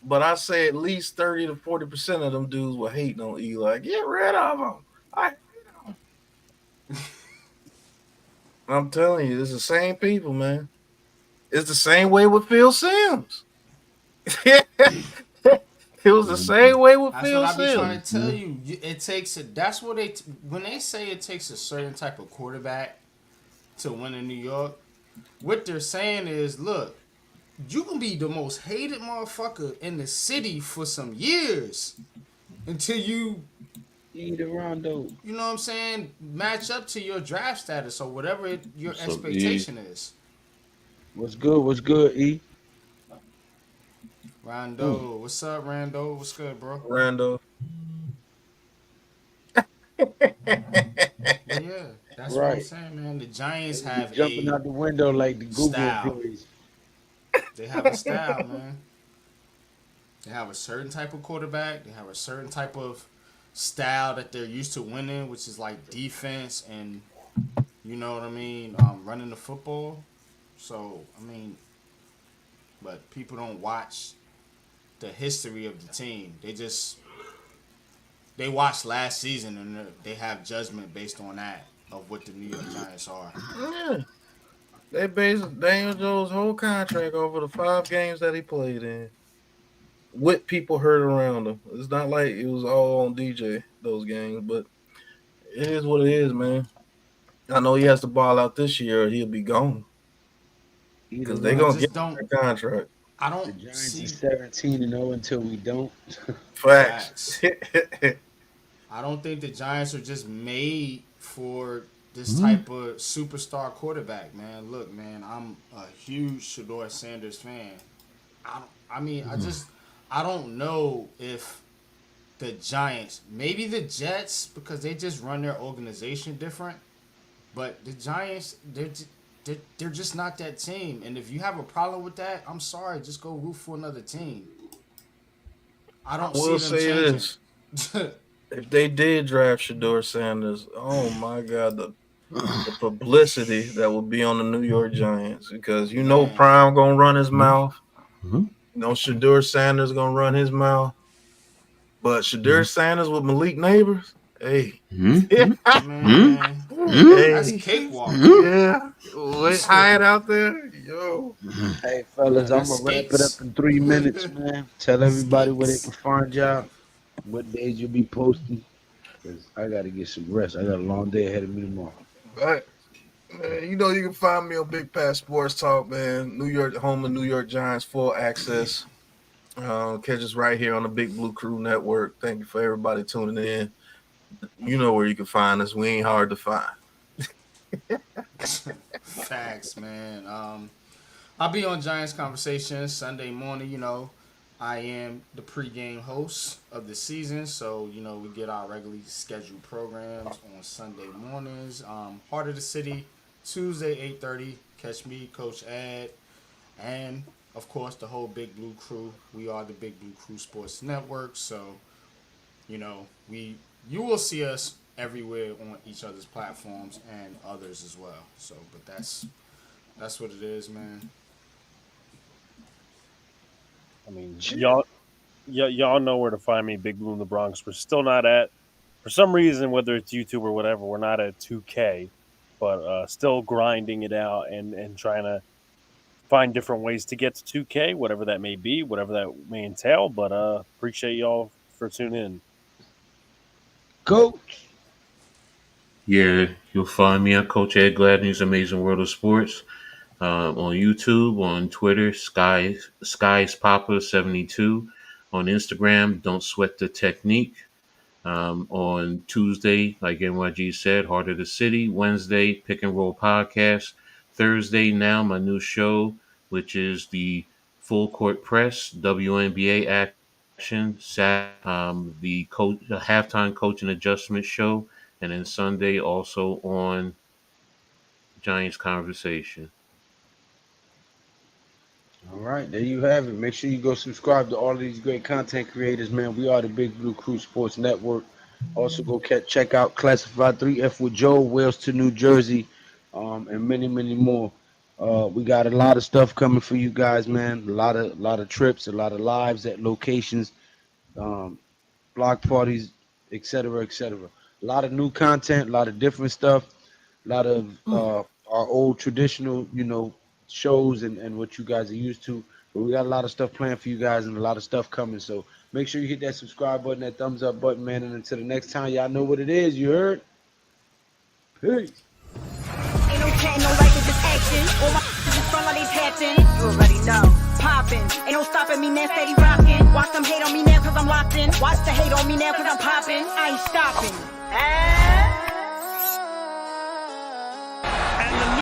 But I say at least 30 to 40% of them dudes were hating on Eli. Get rid of him. I hate him. I'm telling you, it's the same people, man. It's the same way with Phil Simms. It was the same way with That's what Phil I be trying Simms. to tell you. It takes a, that's what they when they say it takes a certain type of quarterback to win in New York. What they're saying is, look, you can be the most hated motherfucker in the city for some years until Eat around though. you know what I'm saying, match up to your draft status or whatever your What's up, E? expectation is. What's good? What's good, E? Rondo, what's up, Rando? What's good, bro? Randall. But yeah, that's what I'm Right. saying, man. The Giants They be have jumping a out the window like the Google style. employees. They have a style, man. They have a certain type of quarterback. They have a certain type of style that they're used to winning, which is like defense and you know what I mean, running the football. So I mean, but people don't watch the history of the team. They watch last season and they have judgment based on that of what the New York Giants are. Yeah. They based Daniel Jones' whole contract over the 5 games that he played in with people hurt around him. It's not like it was all on DJ those games, but it is what it is, man. I know he has to ball out this year or he'll be gone Eat because they're I around. going to just get don't. that contract. I The don't Giants see is 17-0 until we don't. Facts. facts. I don't think the Giants are just made for this type of superstar quarterback, man. Look, man, I'm a huge Shador Sanders fan. I mean, I don't know if the Giants, maybe the Jets, because they just run their organization different. But the Giants, they're just not that team. And if you have a problem with that, I'm sorry, just go root for another team. I I don't see will them say changing. this. If they did draft Shador Sanders, oh my God, the publicity that will be on the New York Giants because you know Man, Prime gonna run his mouth. Mhm. You know Shador Sanders gonna run his mouth. But Shadur Sanders with Malik Neighbors, hey, Mhm. Mhm. man, that's hey, cakewalk. yeah, way hide out there, yo. Hey, fellas, I'm That's going to wrap it up skates. in 3 minutes, man. Tell everybody where they can Skates. find y'all, what days you'll be posting, because I got to get some rest. I got a long day ahead of me tomorrow. Right. Man, you know you can find me on Big Pass Sports Talk, man. New York, home of New York Giants, full access. Catch us right here on the Big Blue Crew Network. Thank you for everybody tuning in. You know where you can find us. We ain't hard to find. Facts, man. I'll be on Giants Conversations Sunday morning. You know, I am the pregame host of the season, so you know we get our regularly scheduled programs on Sunday mornings. Heart of the City, Tuesday 8:30. Catch me, Coach Ed, and of course the whole Big Blue Crew. We are the Big Blue Crew Sports Network, so you know you will see us everywhere on each other's platforms and others as well. So, but that's what it is, man. I mean, y'all know where to find me, Big Blue in the Bronx. We're still not at, for some reason, whether it's YouTube or whatever, we're not at 2K, but still grinding it out and trying to find different ways to get to 2K, whatever that may be, whatever that may entail. But appreciate y'all for tuning in. Coach. Yeah, you'll find me at Coach Ed Gladney's Amazing World of Sports on YouTube, on Twitter, Skies Papa 72, on Instagram. Don't Sweat the Technique. On Tuesday, like NYG said, Heart of the City. Wednesday, Pick and Roll Podcast. Thursday now, my new show, which is the Full Court Press WNBA action. The halftime coaching adjustment show, and then Sunday also on Giants Conversation. All right, there you have it. Make sure you go subscribe to all of these great content creators, man. We are the Big Blue Crew Sports Network. Also, go check out Classified 3F with Joe, Wales to New Jersey, and many, many more. We got a lot of stuff coming for you guys, man. A lot of trips, a lot of lives at locations, block parties, etc., etc. A lot of new content, a lot of different stuff, a lot of our old traditional, shows and what you guys are used to. But we got a lot of stuff planned for you guys and a lot of stuff coming. So make sure you hit that subscribe button, that thumbs up button, man. And until the next time, y'all know what it is. You heard? Peace. Ain't no chatting, no liking, just action. All my just front like they patching. You already know. Popping. Ain't no stopping me now, steady rocking. Watch them hate on me now cause I'm locked in. Watch the hate on me now cause I'm popping. I ain't stopping.